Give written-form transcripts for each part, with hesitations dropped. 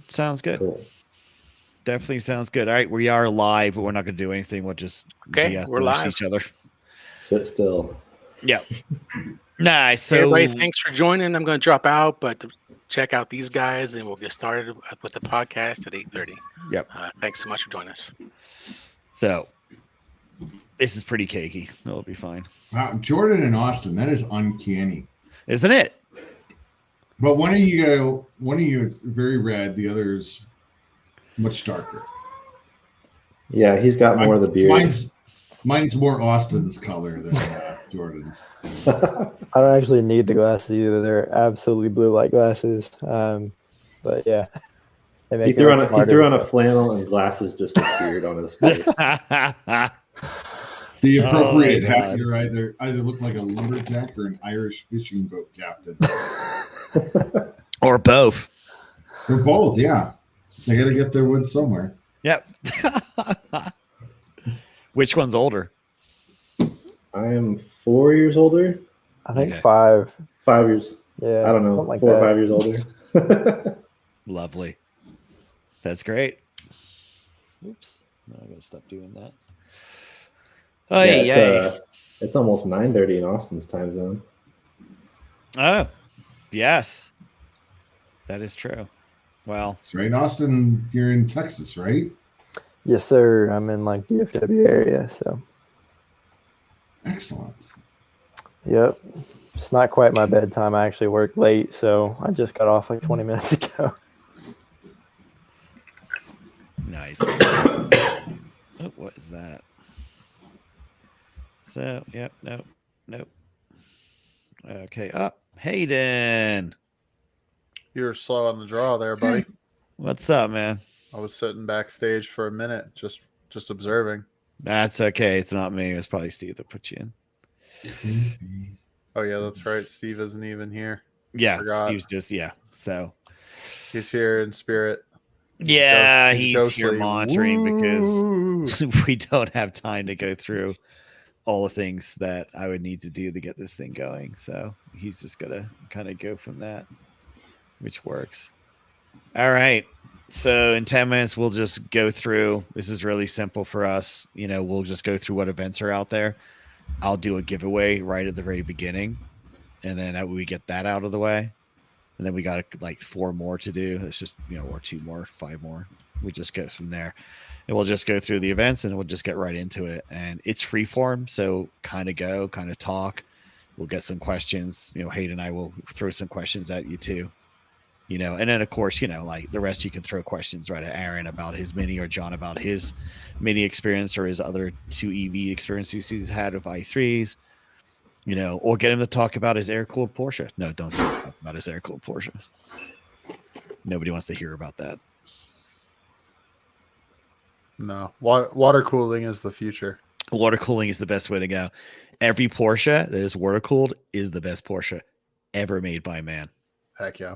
Sounds good. Cool. Definitely sounds good. All right, we are live, but we're not going to do anything. We'll just we're live. each other. Sit still. Yeah. Nice. So, hey everybody, thanks for joining. I'm going to drop out, but check out these guys, and we'll get started with the podcast at 8:30. Yep. Thanks so much for joining us. So, this is pretty cakey. It'll be fine. Wow, Jordan and Austin, that is uncanny, isn't it? But one of you is very red, the other's much darker. Yeah, he's got more of the beard. Mine's more Austin's color than Jordan's. I don't actually need the glasses either. They're absolutely blue light glasses. But yeah, they make he threw on a flannel and glasses just appeared on his face. The appropriate hat. You're either look like a lumberjack or an Irish fishing boat captain, or both. Or both. Yeah, they got to get their wood somewhere. Yep. Which one's older? I am 4 years older. I think 5. 5 years. Yeah. I don't know. Like 4 or 5 years older. Lovely. That's great. Oops. No, I gotta stop doing that. Oh yeah. It's almost 9:30 in Austin's time zone. Oh, yes. That is true. Well, that's right. Austin, you're in Texas, right? Yes, sir. I'm in like the DFW area, so. Excellent. Yep. It's not quite my bedtime. I actually work late, so I just got off like 20 minutes ago. Nice. Oh, what is that? So, yep, nope. Okay, up. Hayden. You were slow on the draw there, buddy. What's up, man? I was sitting backstage for a minute, just observing. That's okay. It's not me. It was probably Steve that put you in. Oh yeah, that's right. Steve isn't even here. Yeah, Steve's just So he's here in spirit. He's here monitoring because we don't have time to go through all the things that I would need to do to get this thing going. So he's just gonna kind of go from that, which works. All right. So in 10 minutes, we'll just go through. This is really simple for us. We'll just go through what events are out there. I'll do a giveaway right at the very beginning. And then we get that out of the way. And then we got like 4 more to do. It's just, or 2 more, 5 more. We just go from there. And we'll just go through the events and we'll just get right into it. And it's free form. So kind of talk. We'll get some questions. Hayden and I will throw some questions at you too. And then of course, like the rest, you can throw questions right at Aaron about his mini or John about his mini experience or his other 2 EV experiences he's had with i3s, or get him to talk about his air-cooled Porsche. No, don't talk about his air-cooled Porsche. Nobody wants to hear about that. No, water cooling is the future. Water cooling is the best way to go. Every Porsche that is water cooled is the best Porsche ever made by man. Heck yeah.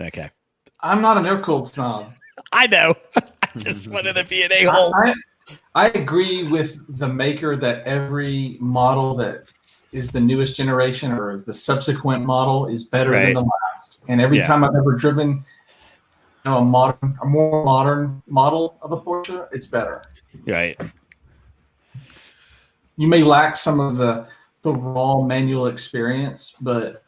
Okay. I'm not an air-cooled snob. I know. I just wanted to be an a-hole. I agree with the maker that every model that is the newest generation or the subsequent model is better than the last. And every time I've ever driven a more modern model of a Porsche, it's better. Right. You may lack some of the raw manual experience, but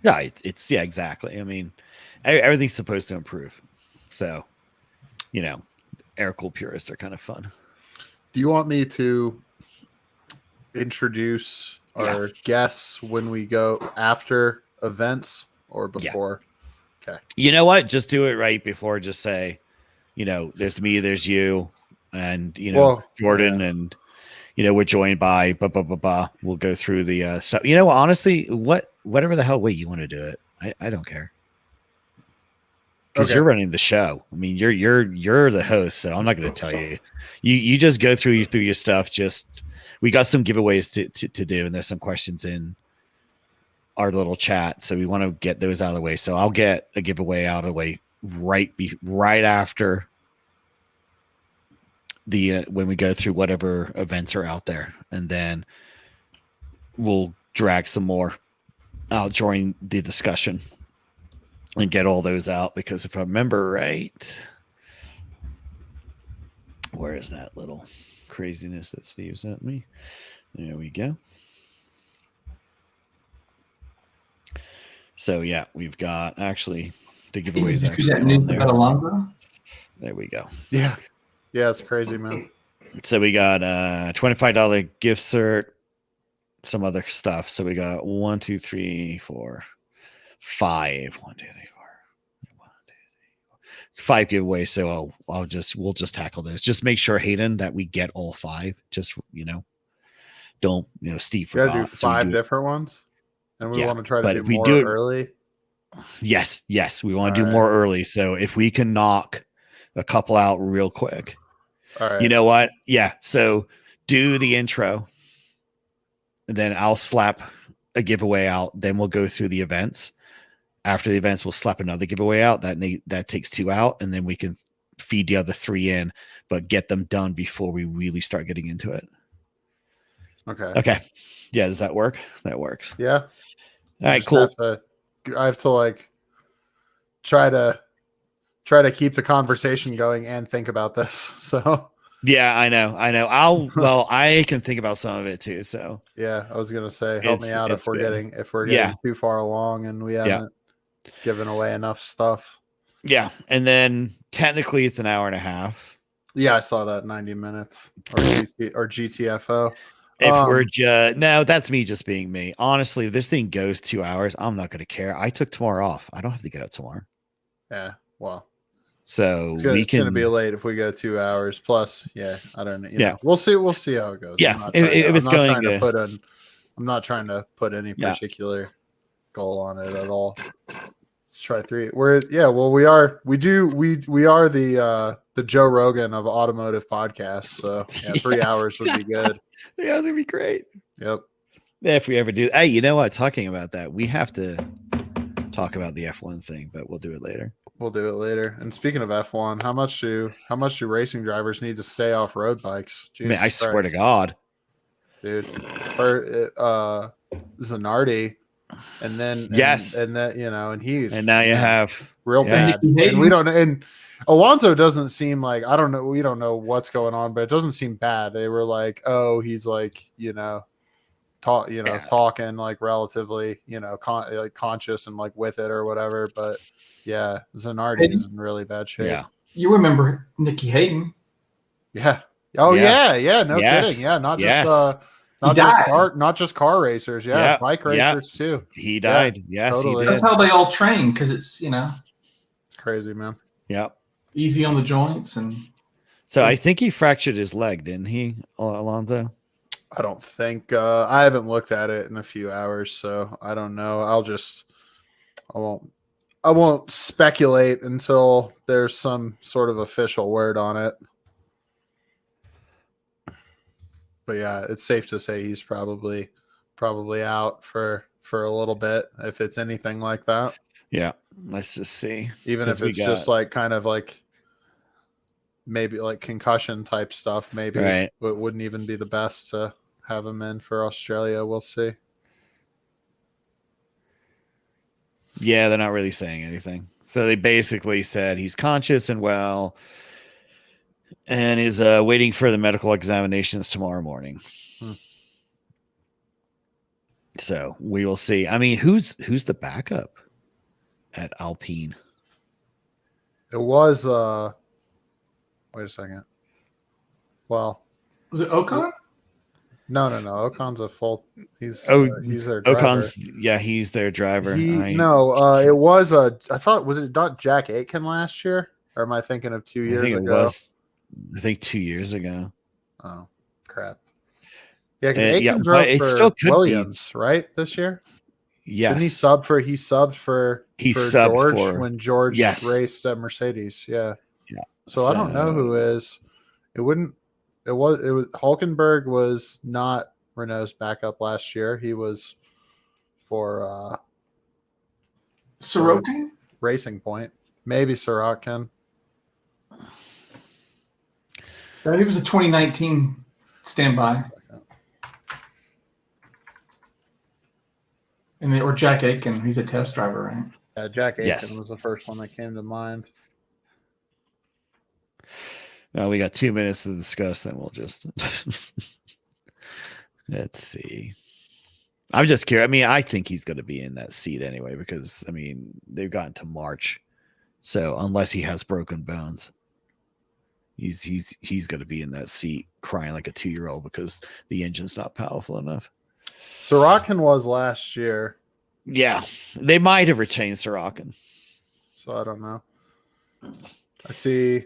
Yeah, it's exactly. I mean, everything's supposed to improve. So, air-cooled purists are kind of fun. Do you want me to introduce our guests when we go after events or before? Yeah. Okay. You know what? Just do it right before. Just say, there's me, there's you, and Jordan, and we're joined by blah blah blah blah. We'll go through the stuff. Honestly, whatever the hell way you want to do it, I don't care. Because you're running the show. I mean, you're the host, so I'm not going to tell you. You just go through your stuff. We got some giveaways to do, and there's some questions in our little chat, so we want to get those out of the way. So I'll get a giveaway out of the way right after the when we go through whatever events are out there, and then we'll drag some more out during the discussion. and get all those out, because if I remember right, where is that little craziness that Steve sent me? There we go. So yeah, we've got actually the giveaways Did you see actually that on news there. about Alonso? There we go. Yeah. Yeah, it's crazy, man. So we got $25 gift cert, some other stuff. So we got 5. 1, 2, 3, 4. 5 giveaways. So we'll just tackle those. Just make sure, Hayden, that we get all 5. Just don't Steve You gotta forgot. do So we 5 do it. different ones, and we Yeah, want to try to but do if we more do it early. Yes, we want All to do right. more early. So if we can knock a couple out real quick, All right. you know what? Yeah. So do the intro, and then I'll slap a giveaway out. Then we'll go through the events. After the events, we'll slap another giveaway out. That takes 2 out, and then we can feed the other 3 in, but get them done before we really start getting into it. Okay. Okay. Yeah. Does that work? That works. Yeah. All right. Just Cool. I have to like try to keep the conversation going and think about this. So Yeah, I know. I can think about some of it too. So yeah, I was gonna say, help me out if we're good. getting too far along and we haven't given away enough stuff. Yeah, and then technically it's an hour and a half. Yeah, I saw that 90 minutes or GTFO. If we're no, that's me just being me. Honestly, if this thing goes 2 hours, I'm not going to care. I took tomorrow off. I don't have to get up tomorrow. Yeah, well, so it's going to be late if we go 2 hours. Plus, yeah, I don't know. Yeah, we'll see. We'll see how it goes. Yeah, I'm not trying to put any particular goal on it at all. Let's try 3. We are the Joe Rogan of automotive podcasts. So yeah, 3 hours would be good. 3 hours would be great. Yep. Yeah, if we ever do. Hey, you know what? Talking about that, we have to talk about the F1 thing, but we'll do it later. We'll do it later. And speaking of F1, how much do racing drivers need to stay off road bikes? Jesus I swear to God, dude. For Zanardi, and then and he's and now you have real bad. And we don't. And Alonso doesn't seem like, I don't know. We don't know what's going on, but it doesn't seem bad. They were like, oh, he's like, talking like relatively, conscious and like with it or whatever. But yeah, Zanardi is in really bad shape. Yeah. You remember Nicky Hayden? Yeah. Oh yeah. No kidding. Yeah. Not just car racers. Yeah. Bike racers too. He died. Yes, totally. he did. That's how they all train. Cause it's, crazy, man. Yep. Easy on the joints. And so I think he fractured his leg, didn't he, Alonso? I don't think I haven't looked at it in a few hours, so I don't know. I won't speculate until there's some sort of official word on it. But yeah, it's safe to say he's probably out for a little bit if it's anything like that. Yeah, let's just see. Even if it's just like kind of like maybe like concussion type stuff, maybe it wouldn't even be the best to have him in for Australia. We'll see. Yeah, they're not really saying anything. So they basically said he's conscious and well and is waiting for the medical examinations tomorrow morning. So we will see. I mean, who's the backup at Alpine? It was wait a second. Well, was it Ocon? No. Ocon's a full. He's their driver. He's their driver. It was I thought, was it not Jack Aitken last year, or am I thinking of 2 years ago? I think 2 years ago. Oh crap! Yeah, because Aitken drove for Williams, right, this year. Yes. Didn't he subbed for George when George raced at Mercedes? Yeah. Yeah. So I don't know who is. It was Hulkenberg was not Renault's backup last year. He was for Sorokin? Racing Point. Maybe Sorokin. He was a 2019 standby. And or Jack Aitken, he's a test driver, right? Jack Aiken Yes. was the first one that came to mind. Well, we got 2 minutes to discuss, then we'll just let's see. I'm just curious. I mean, I think he's going to be in that seat anyway because I mean they've gotten to March, so unless he has broken bones, he's going to be in that seat crying like a 2-year-old because the engine's not powerful enough. Sorokin was last year, Yeah, they might have retained Sorokin. so I don't know. I see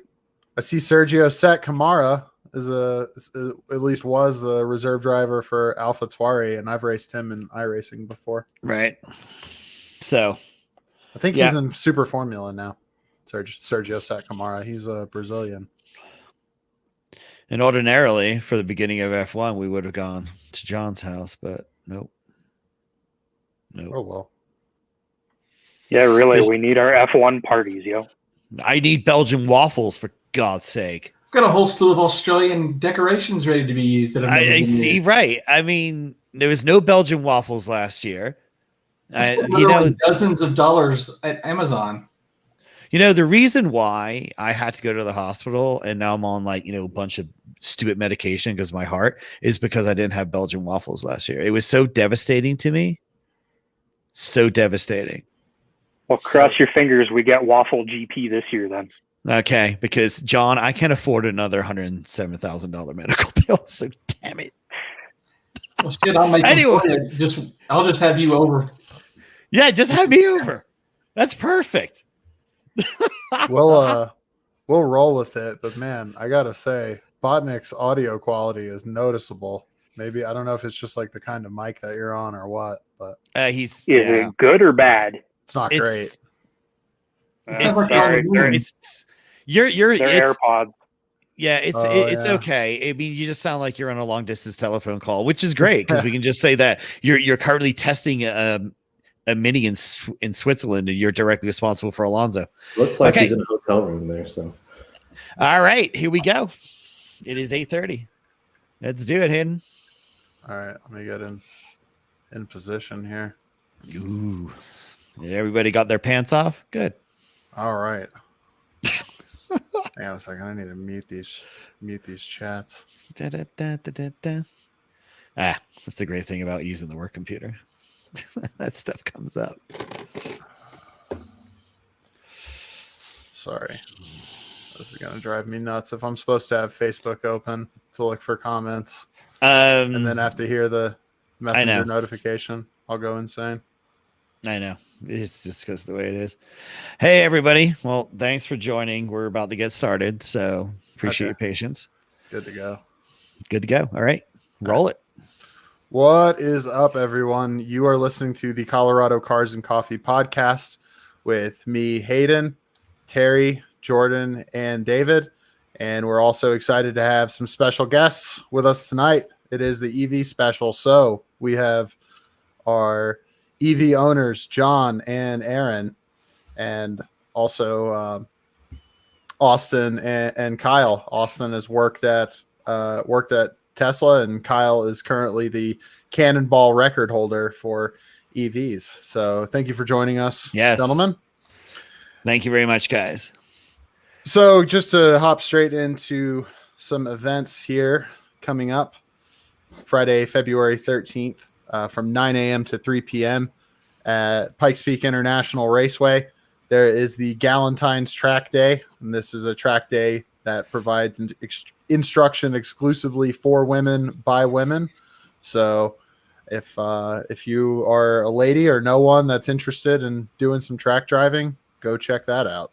Sergio Set Camara is at least was the reserve driver for Alpha Tuari, and I've raced him in iRacing before. Right. So I think he's in Super Formula now. Sergio Set Camara. He's a Brazilian. And ordinarily, for the beginning of F1, we would have gone to John's house, but nope. Oh well. Yeah, really, we need our F1 parties, yo. I need Belgian waffles for God's sake. I've got a whole slew of Australian decorations ready to be used. That I see. Right. I mean, there was no Belgian waffles last year. Dozens of dollars at Amazon. You know, the reason why I had to go to the hospital and now I'm on a bunch of stupid medication because of my heart is because I didn't have Belgian waffles last year. It was so devastating to me. So devastating. Well, cross your fingers. We get Waffle GP this year then. Okay, because John, I can't afford another $107,000 medical bill. So damn it. Well, shit, I'll make I'll just have you over. Yeah, just have me over. That's perfect. We'll roll with it, but man, I gotta say, Botnick's audio quality is noticeable. Maybe I don't know if it's just like the kind of mic that you're on or what, but is it good or bad? It's not great. Your AirPods. Yeah, it's okay. I mean, you just sound like you're on a long distance telephone call, which is great because we can just say that you're currently testing a mini in Switzerland and you're directly responsible for Alonso. Looks like he's in a hotel room there. So, all right, here we go. It is 8:30. Let's do it, Hayden. All right, let me get in position here. Ooh, everybody got their pants off. Good. All right. Hang on a second. I need to mute these chats. That's the great thing about using the work computer. That stuff comes up. Sorry. This is going to drive me nuts if I'm supposed to have Facebook open to look for comments. And then have to hear the messenger notification. I'll go insane. I know. It's just because of the way it is. Hey, everybody. Well, thanks for joining. We're about to get started, so appreciate your patience. Good to go. Good to go. All right. Roll it. What is up, everyone? You are listening to the Colorado Cars and Coffee podcast with me, Hayden, Terry, Jordan, and David. And we're also excited to have some special guests with us tonight. It is the EV special. So we have our EV owners, John and Aaron, and also Austin and Kyle. Austin has worked at Tesla, and Kyle is currently the Cannonball record holder for EVs. So thank you for joining us, gentlemen. Thank you very much, guys. So just to hop straight into some events here coming up, Friday, February 13th, from 9 a.m. to 3 p.m. at Pikes Peak International Raceway. There is the Galentine's Track Day, and this is a track day that provides instruction exclusively for women by women. So if you are a lady or know one that's interested in doing some track driving, go check that out.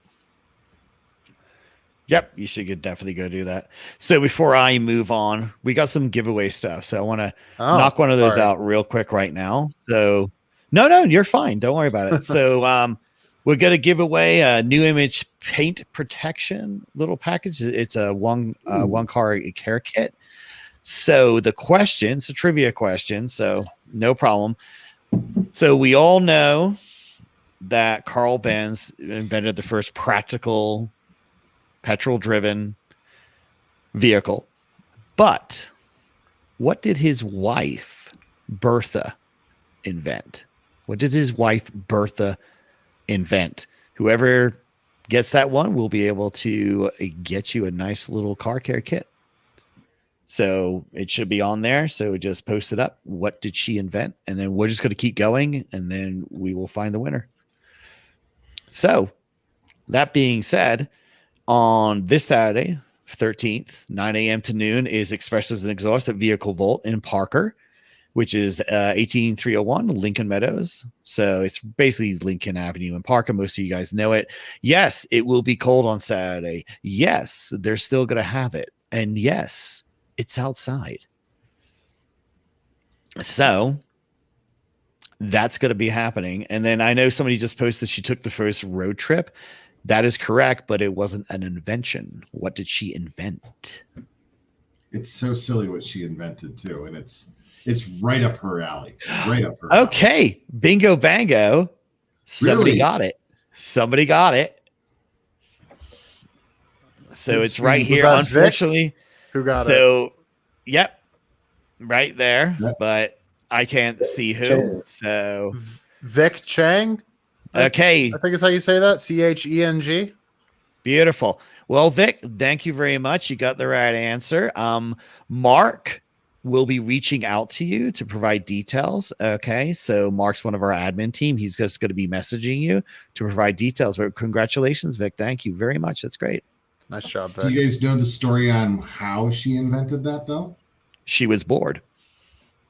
Yep, you should definitely go do that. So before I move on, we got some giveaway stuff. So I want to knock one of those out real quick right now. So no, you're fine. Don't worry about it. So we're going to give away a new image paint protection little package. It's a one car care kit. So the question, it's a trivia question. So no problem. So we all know that Carl Benz invented the first practical petrol-driven vehicle. But what did his wife, Bertha, invent? What did his wife, Bertha, invent. Whoever gets that one will be able to get you a nice little car care kit. So it should be on there. So just post it up. What did she invent? And then we're just going to keep going, and then we will find the winner. So that being said, on this Saturday, 13th, 9 a.m. to noon, is Expressions and Exhaust at Vehicle Vault in Parker, which is 18301 Lincoln Meadows. So it's basically Lincoln Avenue in Parker. Most of you guys know it. Yes, it will be cold on Saturday. Yes, they're still going to have it. And yes, it's outside. So that's going to be happening. And then I know somebody just posted she took the first road trip. That is correct, but it wasn't an invention. What did she invent? It's so silly what she invented too, and it's right up her alley. Right up her alley. Okay, bingo bango. Somebody Really? got it. Somebody got it. So it's right Was here. that Unfortunately, Vic? Who got it? so yep, right there. Yep. But I can't see who. So Vic Chang. okay, I think it's how you say that. Cheng. beautiful. Well, Vic, thank you very much. You got the right answer. Mark will be reaching out to you to provide details. Okay, so Mark's one of our admin team. He's just going to be messaging you to provide details. But congratulations, Vic. Thank you very much. That's great. Nice job, Do Vic. you guys know the story on how she invented that though? She was bored.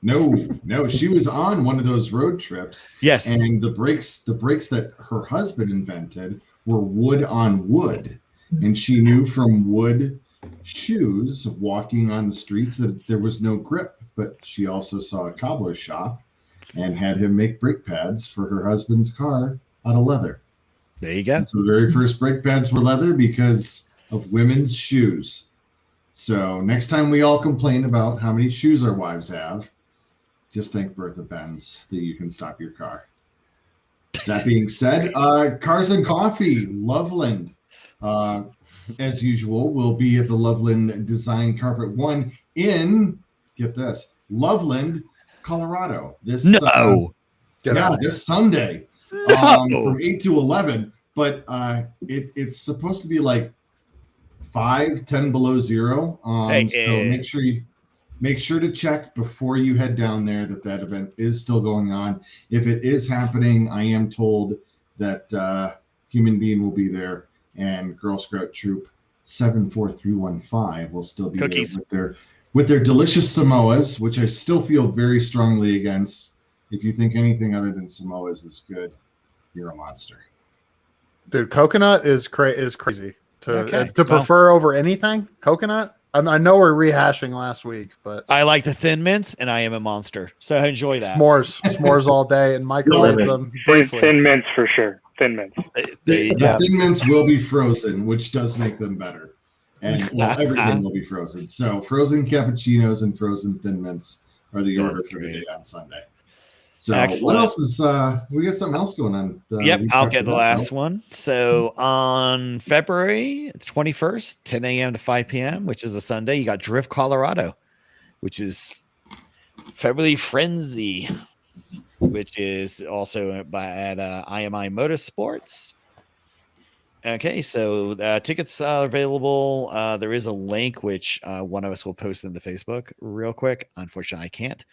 No, she was on one of those road trips. Yes. And the brakes that her husband invented were wood on wood. And she knew from wood shoes walking on the streets that there was no grip. But she also saw a cobbler shop and had him make brake pads for her husband's car out of leather. There you go. And so the very first brake pads were leather because of women's shoes. So next time we all complain about how many shoes our wives have, just thank Bertha Benz that you can stop your car. That being said, Cars and Coffee, Loveland, as usual, will be at the Loveland Design Carpet 1 in, get this, Loveland, Colorado. This No. this Sunday from 8 to 11. But it's supposed to be like 10 below zero. So make sure to check before you head down there that event is still going on. If it is happening, I am told that Human Being will be there, and Girl Scout Troop 74315 will still be Cookies. there with their delicious Samoas, which I still feel very strongly against. If you think anything other than Samoas is good, you're a monster. Dude, coconut is crazy to Well, prefer over anything. Coconut. I know we're rehashing last week, but I like the Thin Mints, and I am a monster. So I enjoy that. s'mores all day, and microwave them briefly. Thin mints for sure. Thin mints. The Thin Mints will be frozen, which does make them better. And everything will be frozen. So frozen cappuccinos and frozen Thin Mints are the order for the day on Sunday. So Excellent. What else is we got something else going on? I'll get the last one. So on February 21st, 10 a.m. to 5 p.m., which is a Sunday, you got Drift Colorado, which is February Frenzy, which is also at IMI Motorsports. Okay, so tickets are available. There is a link which one of us will post in the Facebook real quick. Unfortunately, I can't.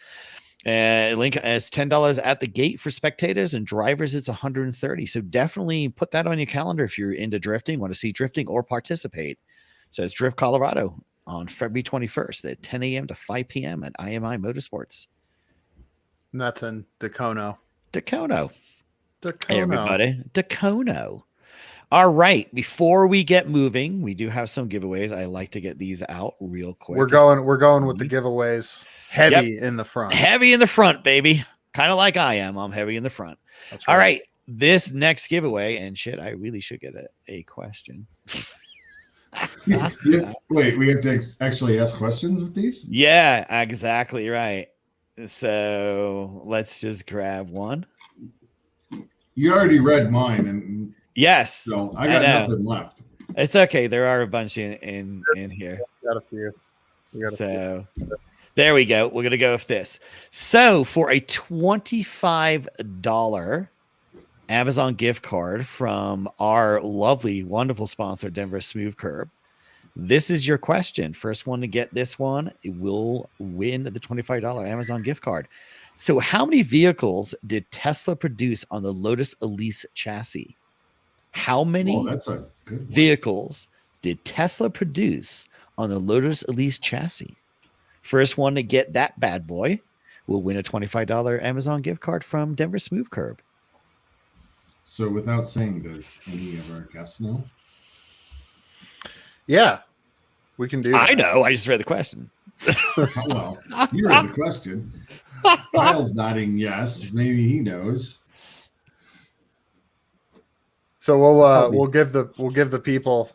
Link is $10 at the gate for spectators, and drivers it's $130. So definitely put that on your calendar if you're into drifting, want to see drifting or participate. So it's Drift Colorado on February 21st at 10 a.m. to 5 p.m. at IMI Motorsports. And that's in Dacono. Hey, everybody, Dacono. All right. Before we get moving, we do have some giveaways. I like to get these out real quick. We're going with the giveaways. Heavy in the front. Heavy in the front, baby. Kind of like I am. I'm heavy in the front. That's right. All right. This next giveaway, and shit, I really should get a question. Wait, we have to actually ask questions with these? Yeah, exactly right. So let's just grab one. You already read mine, and yes, so I got nothing left. It's okay. There are a bunch in here. Got a few. So there we go. We're gonna go with this. So for a $25 Amazon gift card from our lovely, wonderful sponsor, Denver Smooth Curb. This is your question. First one to get this one will win the $25 Amazon gift card. So how many vehicles did Tesla produce on the Lotus Elise chassis? How many that's a good one. vehicles did Tesla produce on the Lotus Elise chassis? First one to get that bad boy will win a $25 Amazon gift card from Denver Smooth Curb. So without saying, does any of our guests know? Yeah, we can do that. I know. I just read the question. Well, you read the question. Kyle's nodding yes. Maybe he knows. So we'll give the people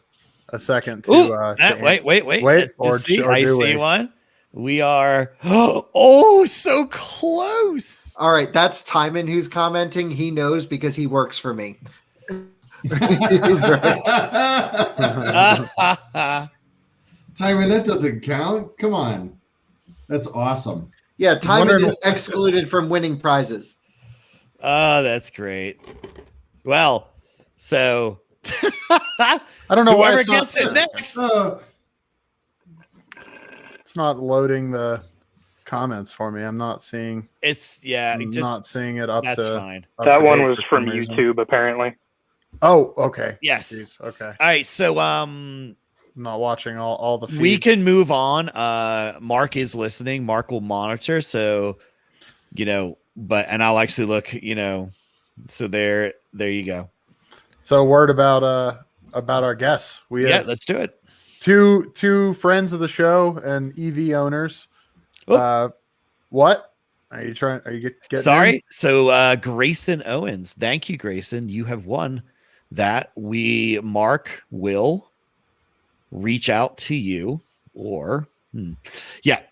a second to. Wait. Or I do see we? one. We are so close. All right, that's Timon who's commenting. He knows because he works for me. He's right. Timon, that doesn't count. Come on. That's awesome. Yeah, Timon is excluded from winning prizes. Oh, that's great. Well, so I don't know why whoever it's not, gets it next. It's not loading the comments for me. I'm not seeing. Not seeing it up that's to. Fine. Up That to one date was for from some reason. YouTube, apparently. Oh, okay. Yes. Jeez, okay. All right. So I'm not watching all the feeds. we can move on. Mark is listening. Mark will monitor. So, and I'll actually look. So there you go. So word about our guests. Let's do it. Two friends of the show and EV owners. What are you trying? Are you getting? Sorry. in? So Grayson Owens, thank you, Grayson. You have won that. Mark will reach out to you, or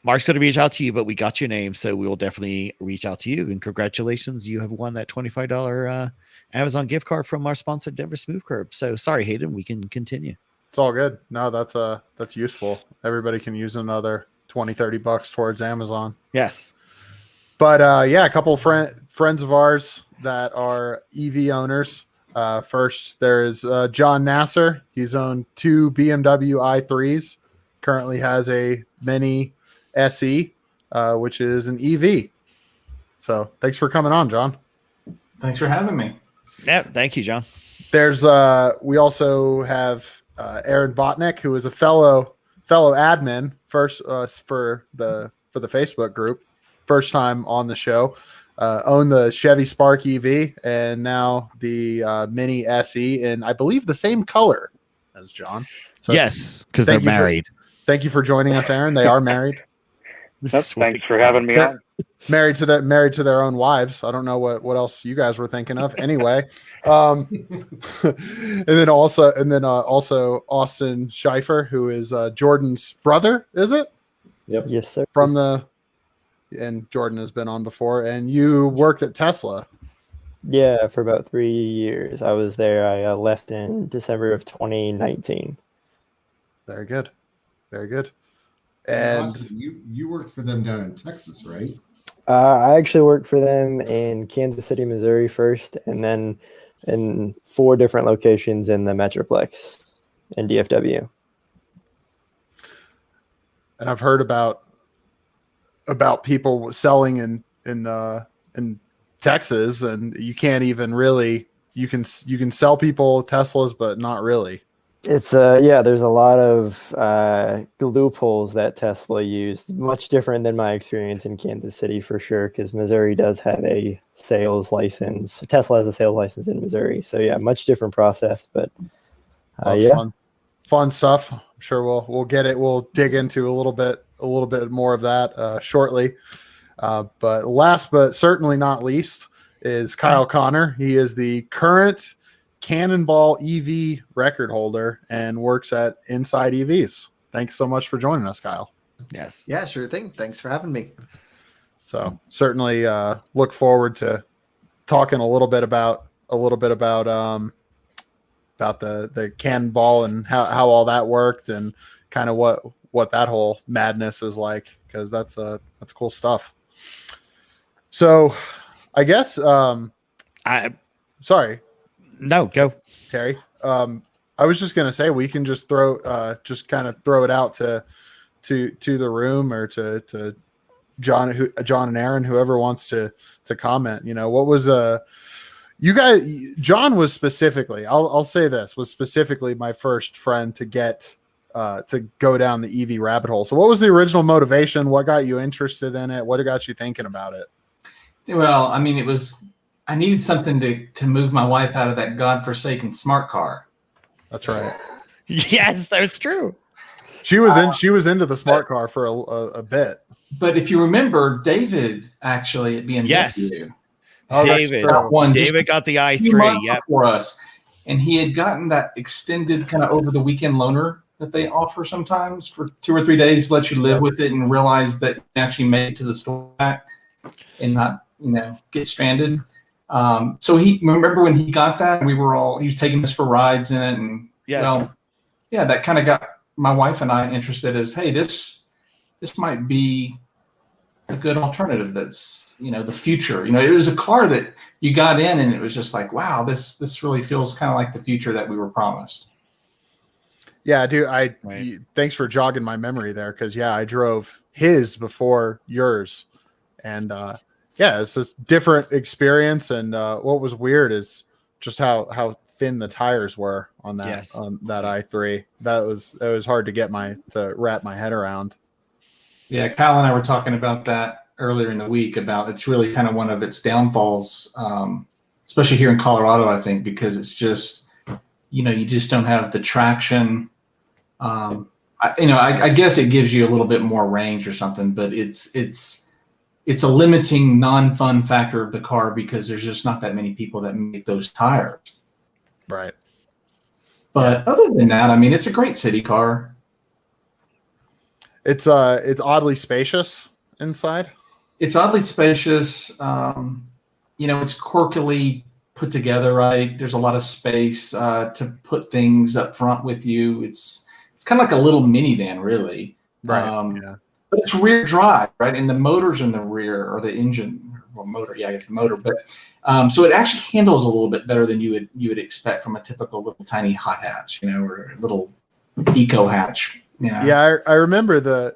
Mark's going to reach out to you, but we got your name, so we will definitely reach out to you. And congratulations, you have won that $25 Amazon gift card from our sponsor, Denver Smooth Curb. So sorry, Hayden, we can continue. It's all good. No, that's useful. Everybody can use another $20-$30 towards Amazon. Yes. But a couple friends of ours that are EV owners. First, there's John Nasser. He's owned 2 BMW i3s. Currently has a Mini SE, which is an EV. So thanks for coming on, John. Thanks for having me. Yeah, thank you, John. There's we also have Aaron Botnick, who is a fellow admin first for the Facebook group. First time on the show. Owned the Chevy Spark EV and now the Mini SE in, I believe, the same color as John. So yes, because they're married. Thank you for joining us, Aaron. They are married. Thanks for having me on. Married to their own wives. I don't know what else you guys were thinking of. Anyway, and then also Austin Schaefer, who is Jordan's brother. Is it? Yep. Yes, sir. And Jordan has been on before. And you worked at Tesla. Yeah, for about 3 years. I was there. I left in December of 2019. Very good. Very good. And Austin, you worked for them down in Texas, right? I actually worked for them in Kansas City, Missouri first, and then in 4 different locations in the Metroplex in DFW. And I've heard about people selling in Texas, and you can't even really you can sell people Teslas, but not really. It's there's a lot of loopholes that Tesla used, much different than my experience in Kansas City for sure, because Missouri does have a sales license. Tesla has a sales license in Missouri, so yeah, much different process, but fun stuff. I'm sure we'll get it. We'll dig into a little bit more of that shortly. But last but certainly not least is Kyle Connor. He is the current Cannonball EV record holder and works at Inside EVs. Thanks so much for joining us, Kyle. Yes. Yeah, sure thing. Thanks for having me. So certainly look forward to talking a little bit about the Cannonball and how all that worked and kind of what that whole madness is like, because that's cool stuff. So I guess sorry. No, go. Terry. I was just gonna say we can just just kind of throw it out to the room or to John and Aaron, whoever wants to comment. What was you guys? John was specifically. I'll say this was specifically my first friend to get to go down the EV rabbit hole. So what was the original motivation? What got you interested in it? What got you thinking about it? Well, I mean, I needed something to move my wife out of that godforsaken smart car. That's right. Yes, that's true. She was into the smart car for a bit. But if you remember, David actually at BMW. Yes. David got the i3 for us, and he had gotten that extended kind of over the weekend loaner that they offer sometimes for 2 or 3 days, let you live with it and realize that you actually made it to the store back and not get stranded. So remember when he got that, he was taking us for rides in it, and that kind of got my wife and I interested as, hey, this might be a good alternative. That's the future. It was a car that you got in and it was just like, wow, this really feels kind of like the future that we were promised. Yeah, dude. Thanks for jogging my memory there, because I drove his before yours, and it's this different experience. And what was weird is just how thin the tires were on that that i3. That was hard to wrap my head around. Yeah, Kyle and I were talking about that earlier in the week, about it's really kind of one of its downfalls, especially here in Colorado, I think, because it's just, you just don't have the traction. I guess it gives you a little bit more range or something, but it's a limiting non-fun factor of the car because there's just not that many people that make those tires. Right. But other than that, I mean, it's a great city car. It's oddly spacious inside. It's oddly spacious. It's quirkily put together, right? There's a lot of space to put things up front with you. It's kind of like a little minivan, really. Right. But it's rear drive, right? And the motor's in the rear, or the engine, well, motor. Yeah, I guess the motor. But so it actually handles a little bit better than you would expect from a typical little tiny hot hatch, or a little eco hatch. Yeah, I remember the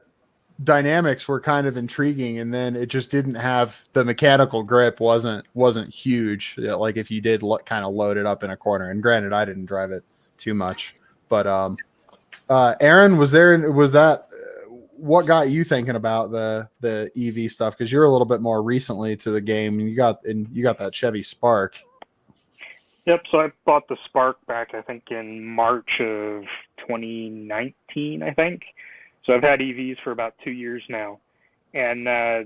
dynamics were kind of intriguing, and then it just didn't have the mechanical grip. wasn't huge. Like if you did kind of load it up in a corner. And granted, I didn't drive it too much, but Aaron, what got you thinking about the EV stuff? Because you're a little bit more recently to the game, and you got that Chevy Spark. Yep. So I bought the Spark back, I think, in March of 2019, I think. So I've had EVs for about 2 years now. And I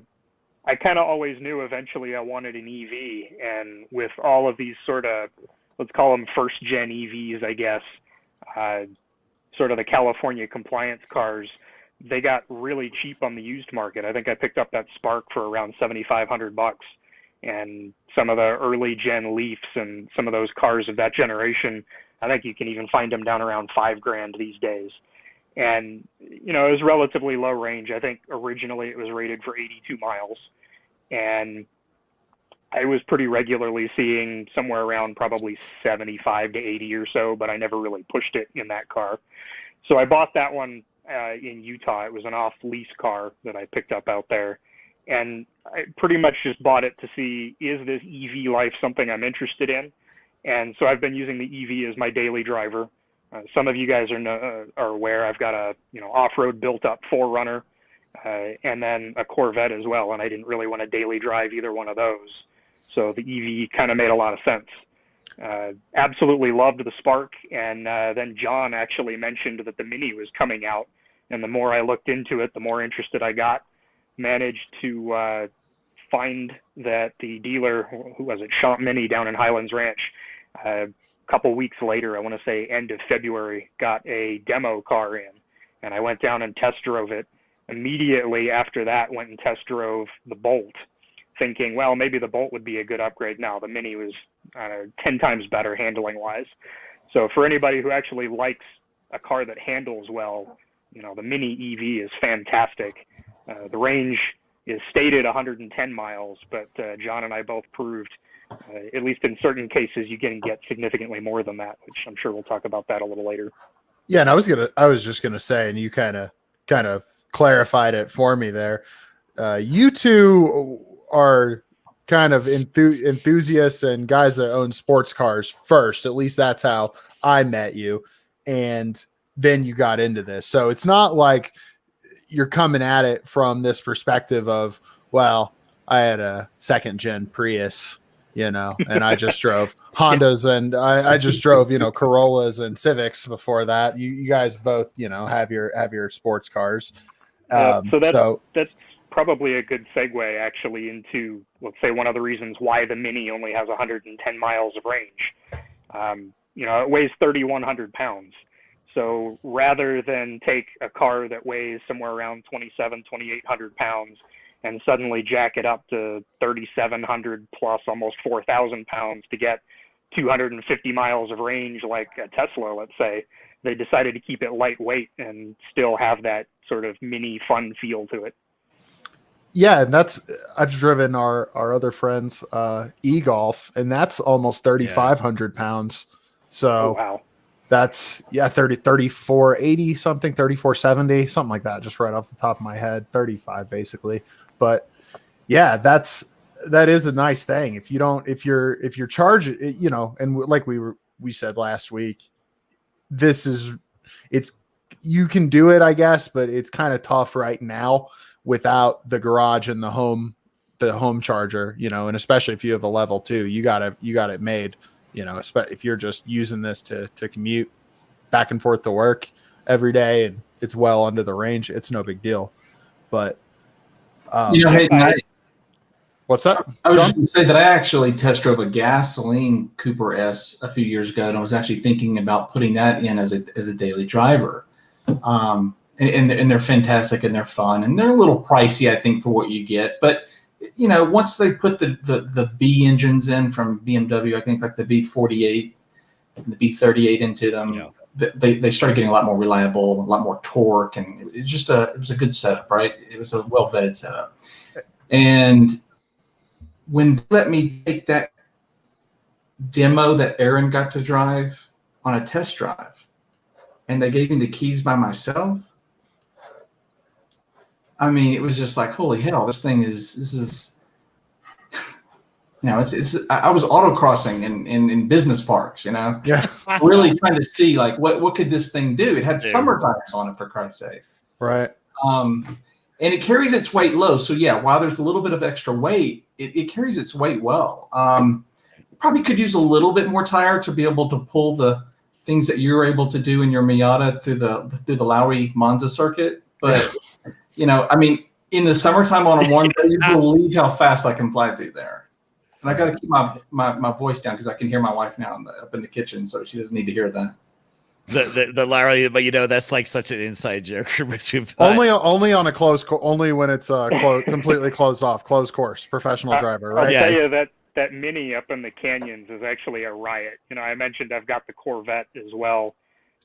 kind of always knew eventually I wanted an EV. And with all of these sort of, let's call them first-gen EVs, I guess, sort of the California compliance cars, they got really cheap on the used market. I think I picked up that Spark for around $7,500. And some of the early gen Leafs and some of those cars of that generation, I think you can even find them down around $5,000 these days. And, it was relatively low range. I think originally it was rated for 82 miles. And I was pretty regularly seeing somewhere around probably 75 to 80 or so, but I never really pushed it in that car. So I bought that one in Utah. It was an off-lease car that I picked up out there. And I pretty much just bought it to see, is this EV life something I'm interested in? And so I've been using the EV as my daily driver. Some of you guys are aware I've got a off-road built-up 4Runner and then a Corvette as well, and I didn't really want to daily drive either one of those. So the EV kind of made a lot of sense. Absolutely loved the Spark, and then John actually mentioned that the Mini was coming out, and the more I looked into it, the more interested I got. Managed to find that the dealer, who was it, Champ Mini down in Highlands Ranch, a couple weeks later, I want to say end of February, got a demo car in, and I went down and test drove it. Immediately after that, went and test drove the Bolt, thinking, well, maybe the Bolt would be a good upgrade now. The Mini was 10 times better handling-wise. So for anybody who actually likes a car that handles well, the Mini EV is fantastic. The range is stated 110 miles, but John and I both proved, at least in certain cases, you can get significantly more than that, which I'm sure we'll talk about that a little later. Yeah, and I was just gonna say, and you kind of clarified it for me there. You two are kind of enthusiasts and guys that own sports cars first. At least that's how I met you, and then you got into this. So it's not like you're coming at it from this perspective of, well, I had a second gen Prius, and I just drove Hondas and I just drove, Corollas and Civics before that. You guys both, have your sports cars. So that's probably a good segue actually into, let's say, one of the reasons why the Mini only has 110 miles of range. It weighs 3,100 pounds. So rather than take a car that weighs somewhere around 2,800 pounds and suddenly jack it up to 3,700 plus almost 4,000 pounds to get 250 miles of range like a Tesla, let's say, they decided to keep it lightweight and still have that sort of mini fun feel to it. Yeah, and I've driven our other friends e-Golf, and that's almost 3,500 pounds. So wow. That's 3480 something, 3470, something like that, just right off the top of my head, 35 basically. But yeah, that is a nice thing. If you're charging, and like we said last week, you can do it, I guess, but it's kind of tough right now without the garage and the home charger, and especially if you have a level 2, you got it made. If you're just using this to commute back and forth to work every day and it's well under the range, it's no big deal. But what's up? I was just going to say that I actually test drove a gasoline Cooper S a few years ago, and I was actually thinking about putting that in as a daily driver. And they're fantastic and they're fun and they're a little pricey, I think, for what you get, but once they put the B engines in from BMW, I think like the B48 and the B38 into them, they started getting a lot more reliable, a lot more torque, and it was a good setup, right? It was a well vetted setup. And when they let me take that demo that Aaron got to drive on a test drive, and they gave me the keys by myself, I mean, it was just like, holy hell, this is I was autocrossing in business parks, Yeah. really trying to see like what could this thing do? It had summer tires on it, for Christ's sake. Right. And it carries its weight low. So yeah, while there's a little bit of extra weight, it carries its weight well. Probably could use a little bit more tire to be able to pull the things that you're able to do in your Miata through the Lowry Monza circuit. But I mean, in the summertime on a warm day, you believe how fast I can fly through there. And I got to keep my voice down because I can hear my wife now up in the kitchen, so she doesn't need to hear that. The Larry, but that's like such an inside joke. Only on a only when it's completely closed off, closed course, professional driver, right? I'll tell you that Mini up in the canyons is actually a riot. I mentioned I've got the Corvette as well.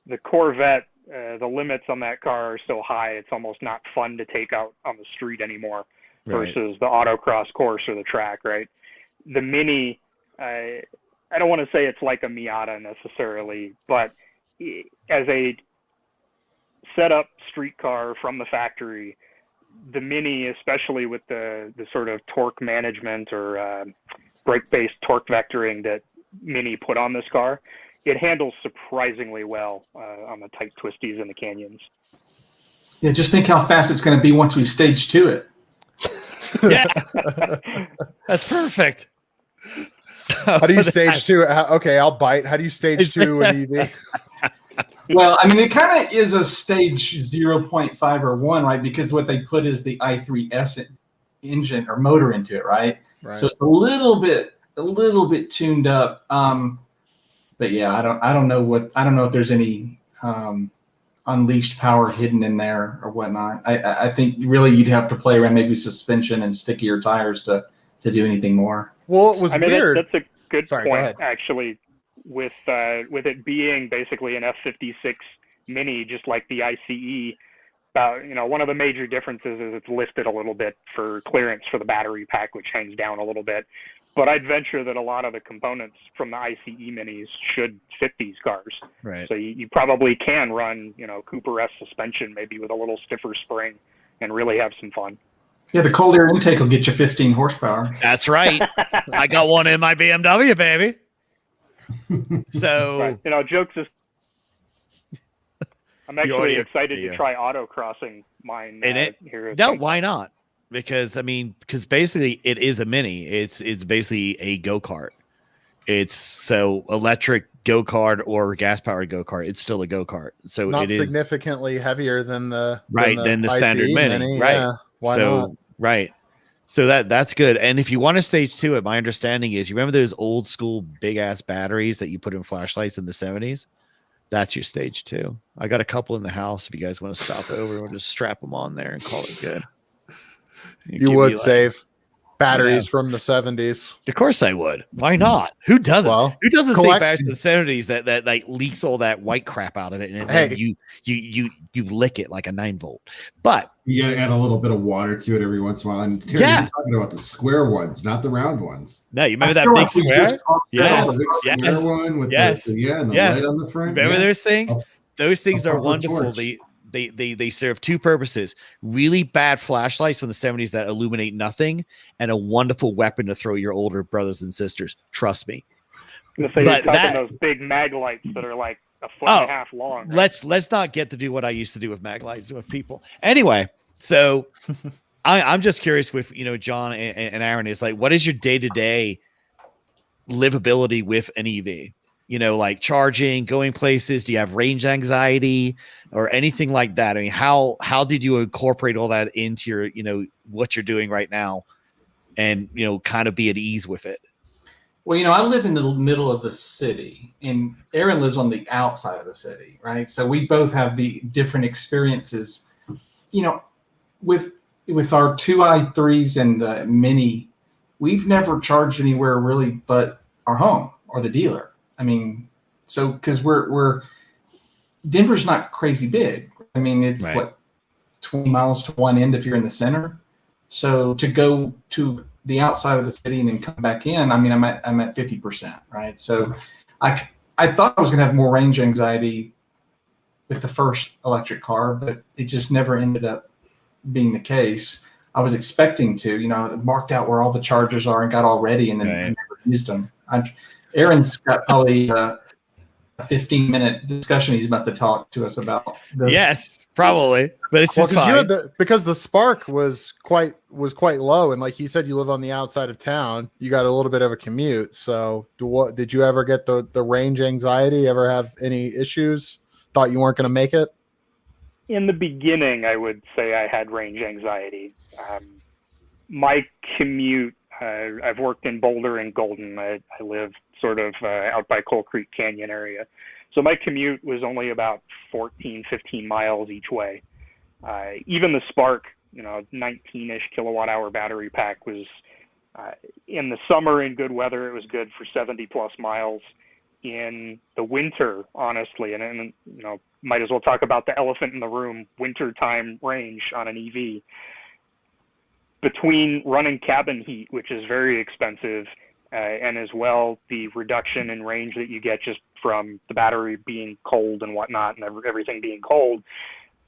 The Corvette, the limits on that car are so high, it's almost not fun to take out on the street anymore versus the autocross course or the track, right? The Mini, I don't want to say it's like a Miata necessarily, but as a set-up street car from the factory, the Mini, especially with the sort of torque management or brake-based torque vectoring that Mini put on this car, it handles surprisingly well on the tight twisties in the canyons. Yeah, just think how fast it's going to be once we stage 2 it. Yeah, that's perfect. So how do you stage 2? Okay, I'll bite. How do you stage 2 an EV? Well, I mean, it kind of is a stage 0.5 or 1, right? Because what they put is the i3S engine or motor into it, right? So it's a little bit tuned up. But yeah, I don't know if there's any unleashed power hidden in there or whatnot. I think really you'd have to play around maybe suspension and stickier tires to do anything more. Well, it was weird. That's a good point, actually, with it being basically an F56 Mini, just like the ICE, about, one of the major differences is it's lifted a little bit for clearance for the battery pack, which hangs down a little bit. But I'd venture that a lot of the components from the ICE minis should fit these cars. Right. So you probably can run, Cooper S suspension, maybe with a little stiffer spring, and really have some fun. Yeah, the cold air intake will get you 15 horsepower. That's right. I got one in my BMW, baby. So, right. Jokes is. I'm actually excited to try autocrossing mine here. No, why not? Because basically it is a mini. It's basically a go-kart. It's so electric go-kart or gas-powered go-kart. It's still a go-kart. So not it is significantly heavier than the standard mini. Right. Yeah, why not? Right. So that's good. And if you want to stage 2 it, my understanding is, you remember those old school big ass batteries that you put in flashlights in the 70s? That's your stage 2. I got a couple in the house. If you guys want to stop over, we'll just strap them on there and call it good. You would save batteries from the 70s. Of course I would. Why not? Who doesn't? Well, who doesn't save batteries in the 70s that like leaks all that white crap out of it, and then you lick it like a 9-volt. But you gotta add a little bit of water to it every once in a while. And Terry, you're talking about the square ones, not the round ones. No, you remember that big square? Yes. The big square one with the light on the front. Remember those things? Those things are wonderful. They serve 2 purposes: really bad flashlights from the 70s that illuminate nothing, and a wonderful weapon to throw your older brothers and sisters. Trust me. You're talking those big mag lights that are like a foot and a half long. Right? Let's not get to do what I used to do with mag lights with people. Anyway, so I'm just curious with John and Aaron, is like, what is your day-to-day livability with an EV? Like charging, going places. Do you have range anxiety or anything like that? I mean, how did you incorporate all that into your, what you're doing right now, and, kind of be at ease with it? Well, I live in the middle of the city, and Aaron lives on the outside of the city, right? So we both have the different experiences, with our 2 i3s and the Mini. We've never charged anywhere really but our home or the dealer. I mean, so because we're Denver's not crazy big. I mean, it's 20 miles to one end if you're in the center. So to go to the outside of the city and then come back in, I'm at 50%, right? So I thought I was gonna have more range anxiety with the first electric car, but it just never ended up being the case. I was expecting to, marked out where all the chargers are and got all ready, and then never used them. Aaron's got probably a 15-minute discussion he's about to talk to us about. Yes, probably, but it's just fine. Because the spark was quite low, and like he said, you live on the outside of town. You got a little bit of a commute. So, did you ever get the range anxiety? Ever have any issues? Thought you weren't going to make it? In the beginning, I would say I had range anxiety. My commute. I've worked in Boulder and Golden. I live sort of out by Coal Creek Canyon area. So my commute was only about 14, 15 miles each way. Even the Spark, 19-ish kilowatt hour battery pack was, in the summer in good weather, it was good for 70 plus miles. In the winter, honestly, and might as well talk about the elephant in the room, wintertime range on an EV. Between running cabin heat, which is very expensive, and as well the reduction in range that you get just from the battery being cold and whatnot, and everything being cold,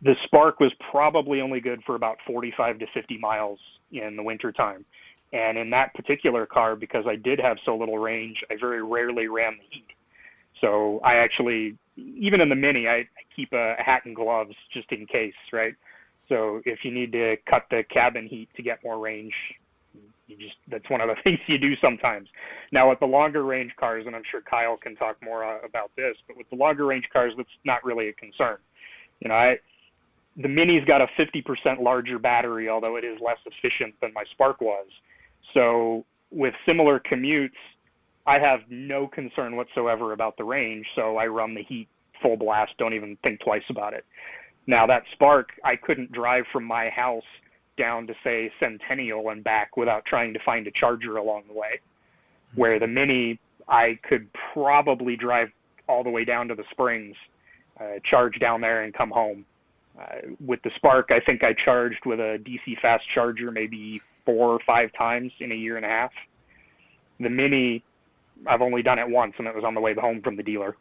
the Spark was probably only good for about 45 to 50 miles in the wintertime. And in that particular car, because I did have so little range, I very rarely ran the heat. So I actually, even in the Mini, I keep a hat and gloves just in case, right? So if you need to cut the cabin heat to get more range, that's one of the things you do sometimes. Now with the longer range cars, and I'm sure Kyle can talk more about this, but with the longer range cars, that's not really a concern. The Mini's got a 50% larger battery, although it is less efficient than my Spark was. So with similar commutes, I have no concern whatsoever about the range. So I run the heat full blast, don't even think twice about it. Now that Spark, I couldn't drive from my house down to say Centennial and back without trying to find a charger along the way. Where the Mini, I could probably drive all the way down to the Springs, charge down there and come home. With the Spark, I think I charged with a DC fast charger maybe 4 or 5 times in a year and a half. The Mini, I've only done it once, and it was on the way home from the dealer.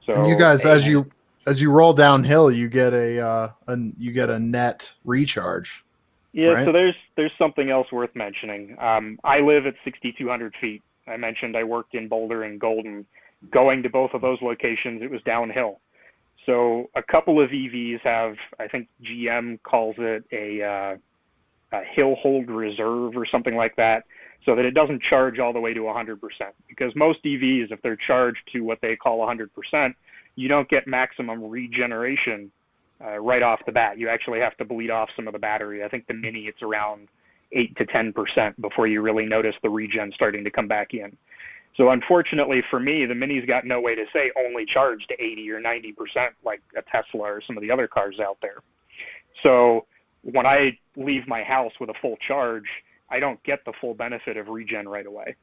So and you guys, as you roll downhill, you get a net recharge. Yeah, right? so there's something else worth mentioning. I live at 6,200 feet. I mentioned I worked in Boulder and Golden. Going to both of those locations, it was downhill. So a couple of EVs have, I think GM calls it a hill hold reserve or something like that, so that it doesn't charge all the way to 100%. Because most EVs, if they're charged to what they call 100%, you don't get maximum regeneration right off the bat. You actually have to bleed off some of the battery. I think the Mini, it's around 8 to 10% before you really notice the regen starting to come back in. So unfortunately for me, the Mini's got no way to say only charge to 80 or 90% like a Tesla or some of the other cars out there. So when I leave my house with a full charge, I don't get the full benefit of regen right away.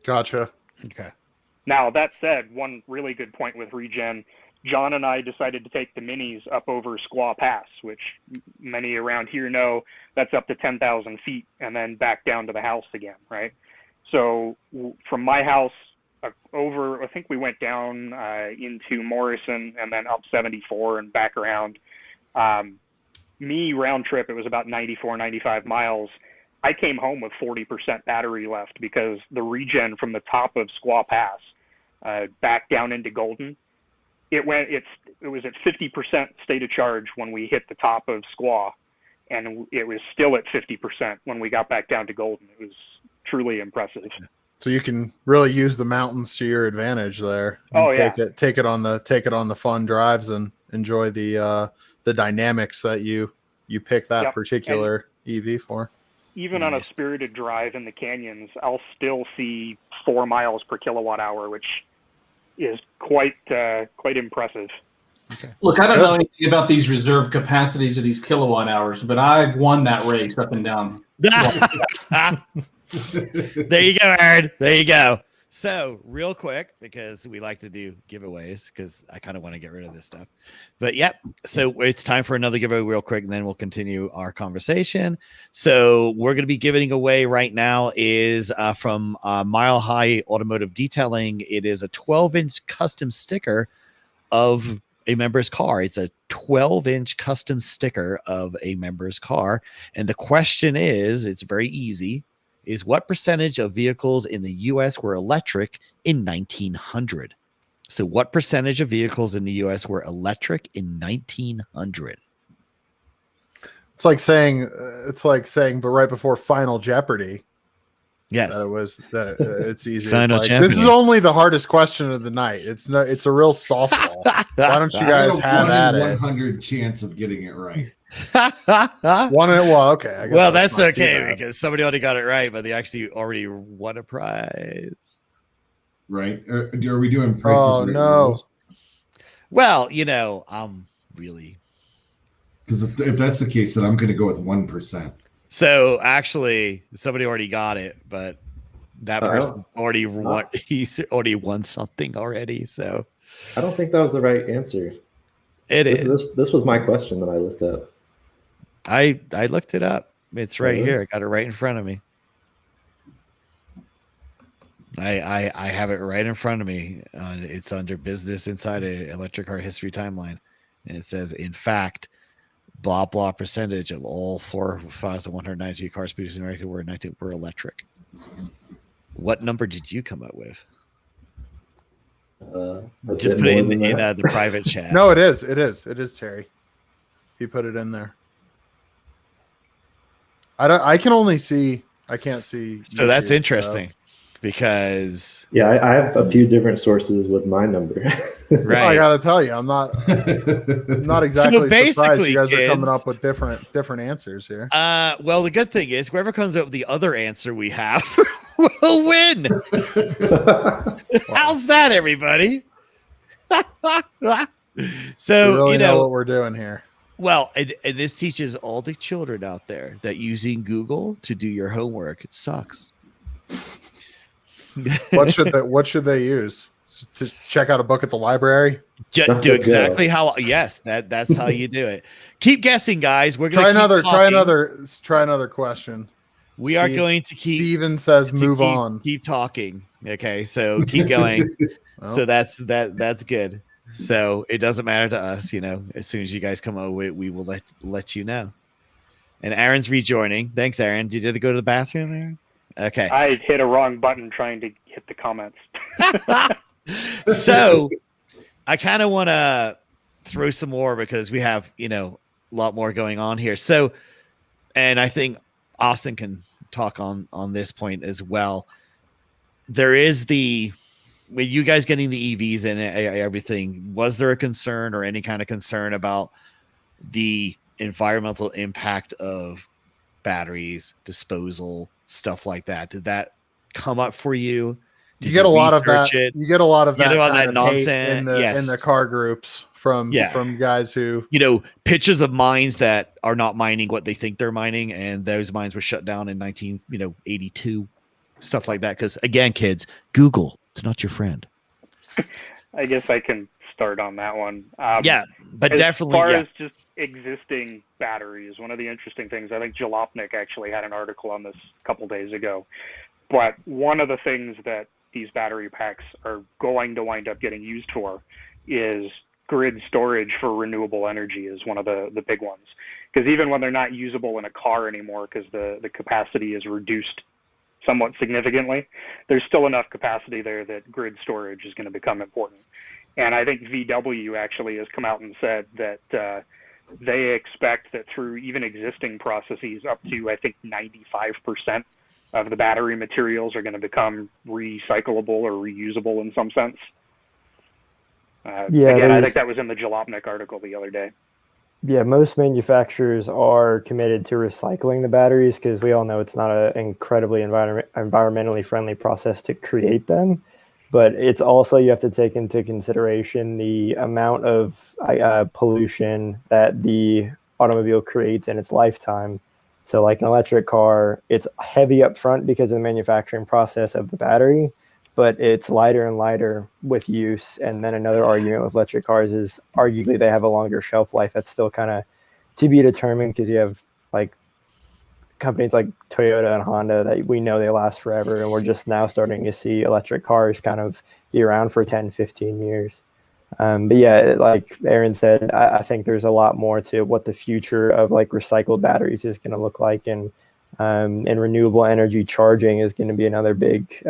Gotcha. Okay. Now, that said, one really good point with regen, John and I decided to take the Minis up over Squaw Pass, which many around here know that's up to 10,000 feet, and then back down to the house again, right? So from my house over, I think we went down into Morrison and then up 74 and back around. Me round trip, it was about 94, 95 miles. I came home with 40% battery left because the regen from the top of Squaw Pass back down into Golden, it was at 50% state of charge when we hit the top of Squaw, and it was still at 50% when we got back down to Golden. It was truly impressive. So you can really use the mountains to your advantage there. Oh, take it on the fun drives and enjoy the dynamics that you pick that particular EV for. Even on a spirited drive in the canyons, I'll still see 4 miles per kilowatt hour, which is quite impressive. Okay. Look, I don't know anything about these reserve capacities of these kilowatt hours, but I won that race up and down. There you go, Aaron. There you go. So real quick, because we like to do giveaways, because I kind of want to get rid of this stuff. But yep, so it's time for another giveaway real quick, and then we'll continue our conversation. So we're going to be giving away right now is from Mile High Automotive Detailing. It is a 12-inch custom sticker of a member's car. It's a 12-inch custom sticker of a member's car. And the question is, it's very easy, is what percentage of vehicles in the U.S. were electric in 1900? So what percentage of vehicles in the U.S. were electric in 1900? It's like saying, but right before Final Jeopardy. Yes, it's easy. This is only the hardest question of the night. It's a real softball. Why don't you guys have at it? 100 chance of getting it right. Okay. I guess well, that's okay because somebody already got it right, but they actually already won a prize. Right? Are we doing prices? Oh no. Well, really. Because if that's the case, then I'm going to go with 1%. So actually, somebody already got it, but that person already won. He's already won something already. So I don't think that was the right answer. This was my question that I looked up. I looked it up. It's right here. I got it right in front of me. I have it right in front of me. It's under Business Insider Electric Car History Timeline, and it says, in fact, blah blah percentage of all 4,192 cars produced in America were electric. What number did you come up with? Just put it in the private chat. No, it is Terry. He put it in there. I can't see. So that's interesting because I have a few different sources with my number. Right. I gotta tell you, I'm not exactly surprised you guys are coming up with different answers here. Well, the good thing is whoever comes up with the other answer we have will win. How's that, everybody? So we really know what we're doing here. Well, and this teaches all the children out there that using Google to do your homework sucks. What should they use? to check out a book at the library. Do exactly how. Yes, that's how you do it. Keep guessing, guys. We're gonna try another question. We are going to keep. Steven says, "Move on." Keep talking. Okay, so keep going. Well, so that's good. So it doesn't matter to us, as soon as you guys come over, we will let you know. And Aaron's rejoining. Thanks, Aaron. Did you go to the bathroom, Aaron? Okay. I hit a wrong button trying to hit the comments. So I kind of want to throw some more because we have, a lot more going on here. So, and I think Austin can talk on this point as well. There is with you guys getting the EVs and everything, was there a concern or any kind of concern about the environmental impact of batteries, disposal, stuff like that? Did that come up for you? You get a lot of that. You get a lot of that nonsense in the car groups from guys who pictures of mines that are not mining what they think they're mining, and those mines were shut down in 1982, stuff like that. Because again, kids, Google, it's not your friend. I guess I can start on that one. But definitely, as far as just existing batteries, one of the interesting things, I think Jalopnik actually had an article on this a couple days ago. But one of the things that these battery packs are going to wind up getting used for is grid storage for renewable energy is one of the big ones. Because even when they're not usable in a car anymore, because the capacity is reduced somewhat significantly, there's still enough capacity there that grid storage is going to become important. And I think VW actually has come out and said that they expect that through even existing processes, up to, I think, 95% of the battery materials are going to become recyclable or reusable in some sense. Again, I think that was in the Jalopnik article the other day. Yeah, most manufacturers are committed to recycling the batteries because we all know it's not an incredibly environmentally friendly process to create them. But it's also, you have to take into consideration the amount of pollution that the automobile creates in its lifetime. So like an electric car, it's heavy up front because of the manufacturing process of the battery, but it's lighter and lighter with use. And then another argument with electric cars is arguably they have a longer shelf life. That's still kind of to be determined because you have like companies like Toyota and Honda that we know they last forever. And we're just now starting to see electric cars kind of be around for 10, 15 years. But yeah, like Aaron said, I think there's a lot more to what the future of like recycled batteries is going to look like. And renewable energy charging is going to be another big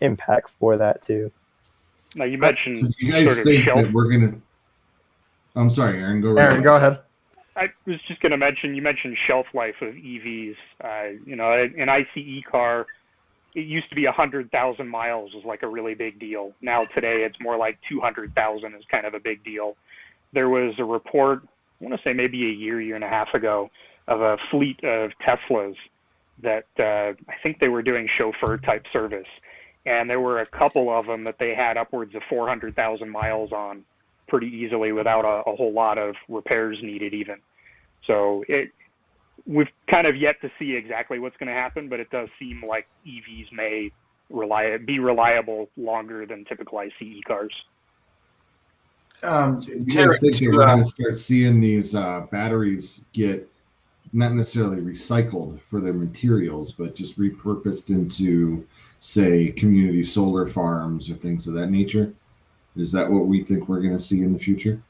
impact for that too. Now you mentioned, so you guys think that we're going to, I'm sorry, Aaron, go right. Aaron, go ahead. I was just going to mention, you mentioned shelf life of EVs. An ICE car, it used to be 100,000 miles was like a really big deal. Now today it's more like 200,000 is kind of a big deal. There was a report, I want to say maybe a year and a half ago, of a fleet of Teslas that I think they were doing chauffeur type service. And there were a couple of them that they had upwards of 400,000 miles on pretty easily without a whole lot of repairs needed even. So we've kind of yet to see exactly what's going to happen, but it does seem like EVs may be reliable longer than typical ICE cars. So you guys think that we're going to start seeing these batteries get not necessarily recycled for their materials, but just repurposed into, say, community solar farms or things of that nature? Is that what we think we're going to see in the future?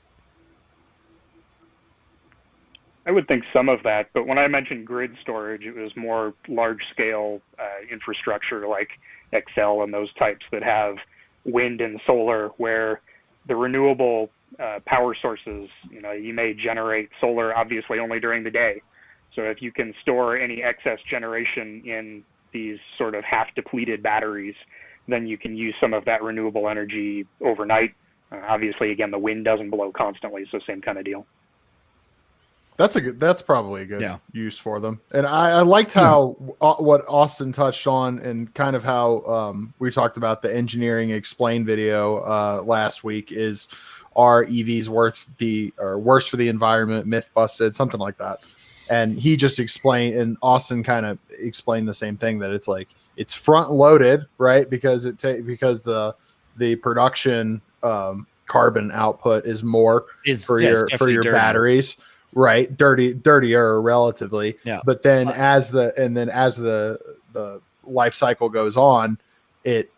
I would think some of that, but when I mentioned grid storage, it was more large-scale infrastructure like Excel and those types that have wind and solar, where the renewable power sources, you may generate solar obviously only during the day. So if you can store any excess generation in these sort of half-depleted batteries, then you can use some of that renewable energy overnight. Obviously, again, the wind doesn't blow constantly, so same kind of deal. That's probably a good use for them. And I liked how what Austin touched on, and kind of how we talked about the engineering explain video last week. Is, are EVs worse for the environment? Myth busted, something like that. And he just explained, and Austin kind of explained the same thing, that it's like it's front loaded, right? Because the the production carbon output is more for your batteries, right? Dirtier relatively. Yeah. But then as the life cycle goes on, it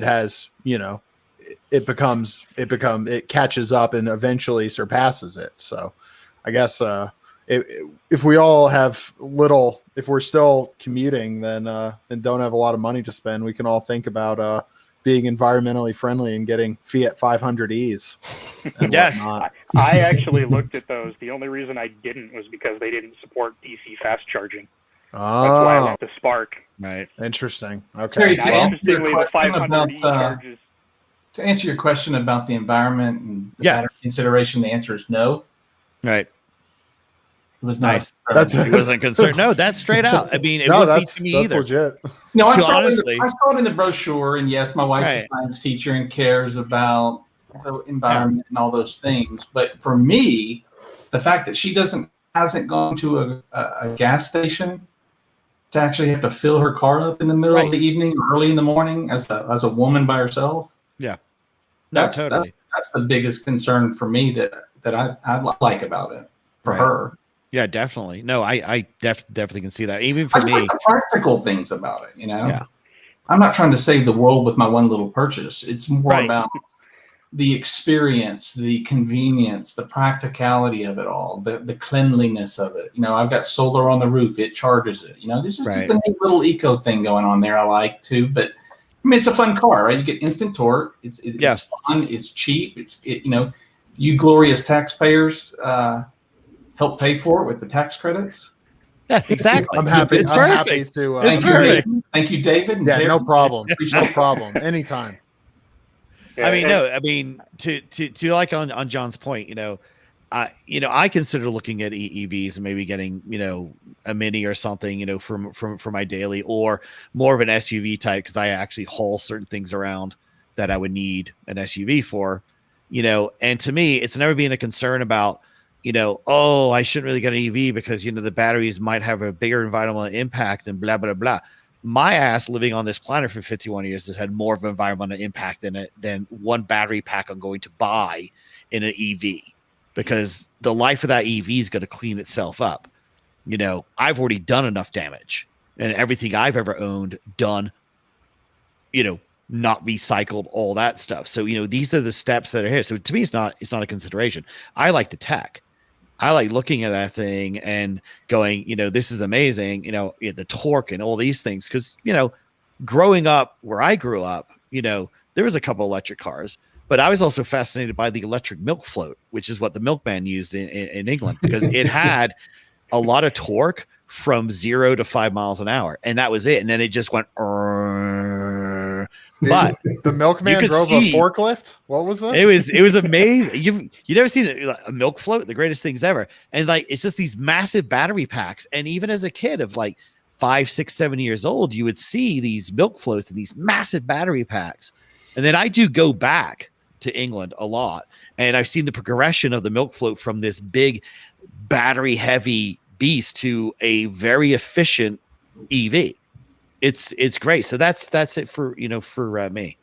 has, it catches up and eventually surpasses it. So I guess if we all have if we're still commuting, then and don't have a lot of money to spend, we can all think about being environmentally friendly and getting Fiat 500Es. Yes. I actually looked at those. The only reason I didn't was because they didn't support DC fast charging. That's why I went to Spark. Right. Interesting. Okay. Terry, Interestingly, the 500E charges. To answer your question about the environment and the battery consideration, the answer is no. Right. It was nice. He wasn't concerned. No, that's straight out. I mean, it wouldn't be to me either. Legit. No, I saw it in the brochure, and yes, my wife's a science teacher and cares about the environment and all those things. But for me, the fact that she hasn't gone to a gas station to actually have to fill her car up in the middle of the evening or early in the morning as a woman by herself. Yeah. That's the biggest concern for me that I like about it for her. Yeah, definitely. No, I definitely can see that. Even for me, like the practical things about it, Yeah. I'm not trying to save the world with my one little purchase. It's more about the experience, the convenience, the practicality of it all, the cleanliness of it. I've got solar on the roof; it charges it. There's just a neat little eco thing going on there. I like too, but I mean, it's a fun car, right? You get instant torque. It's fun. It's cheap. You glorious taxpayers help pay for it with the tax credits. Yeah, exactly. I'm happy. It's I'm perfect. happy to. Thank you, David. Yeah, no problem. No problem. Anytime. Yeah, I mean, to like on John's point, I consider looking at EVs and maybe getting, a Mini or something, for my daily, or more of an SUV type, because I actually haul certain things around that I would need an SUV for, and to me, it's never been a concern about, I shouldn't really get an EV because, the batteries might have a bigger environmental impact and blah, blah, blah. My ass living on this planet for 51 years has had more of an environmental impact than one battery pack I'm going to buy in an EV, because the life of that EV is going to clean itself up. I've already done enough damage, and everything I've ever owned done, not recycled, all that stuff. So, these are the steps that are here. So to me, it's not a consideration. I like the tech. I like looking at that thing and going, this is amazing, the torque and all these things. Because, growing up where I grew up, there was a couple electric cars, but I was also fascinated by the electric milk float, which is what the milkman used in England, because it had a lot of torque from 0 to 5 miles an hour. And that was it. And then it just went, but the milkman drove a forklift. What was this? It was amazing. You never seen a milk float, the greatest things ever. And it's just these massive battery packs. And even as a kid of 5, 6, 7 years old, you would see these milk floats and these massive battery packs. And then I do go back to England a lot, and I've seen the progression of the milk float from this big battery heavy beast to a very efficient EV. It's great. So that's it for me.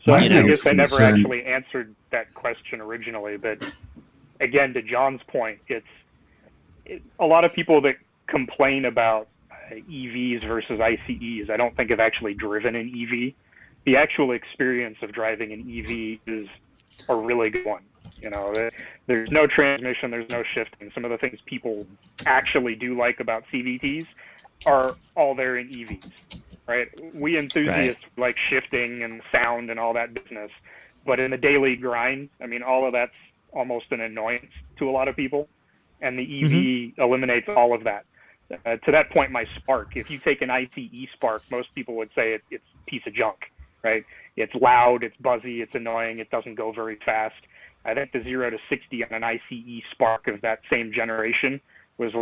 So I guess I never actually answered that question originally, but again, to John's point, a lot of people that complain about EVs versus ICEs, I don't think have actually driven an EV. The actual experience of driving an EV is a really good one. There's no transmission, there's no shifting. Some of the things people actually do like about CVTs are all there in EVs, right? We enthusiasts like shifting and sound and all that business, but in the daily grind, I mean, all of that's almost an annoyance to a lot of people, and the EV eliminates all of that. To that point, my Spark, if you take an ICE Spark, most people would say it's a piece of junk, right? It's loud, it's buzzy, it's annoying, it doesn't go very fast. I think the 0 to 60 on an ICE Spark of that same generation was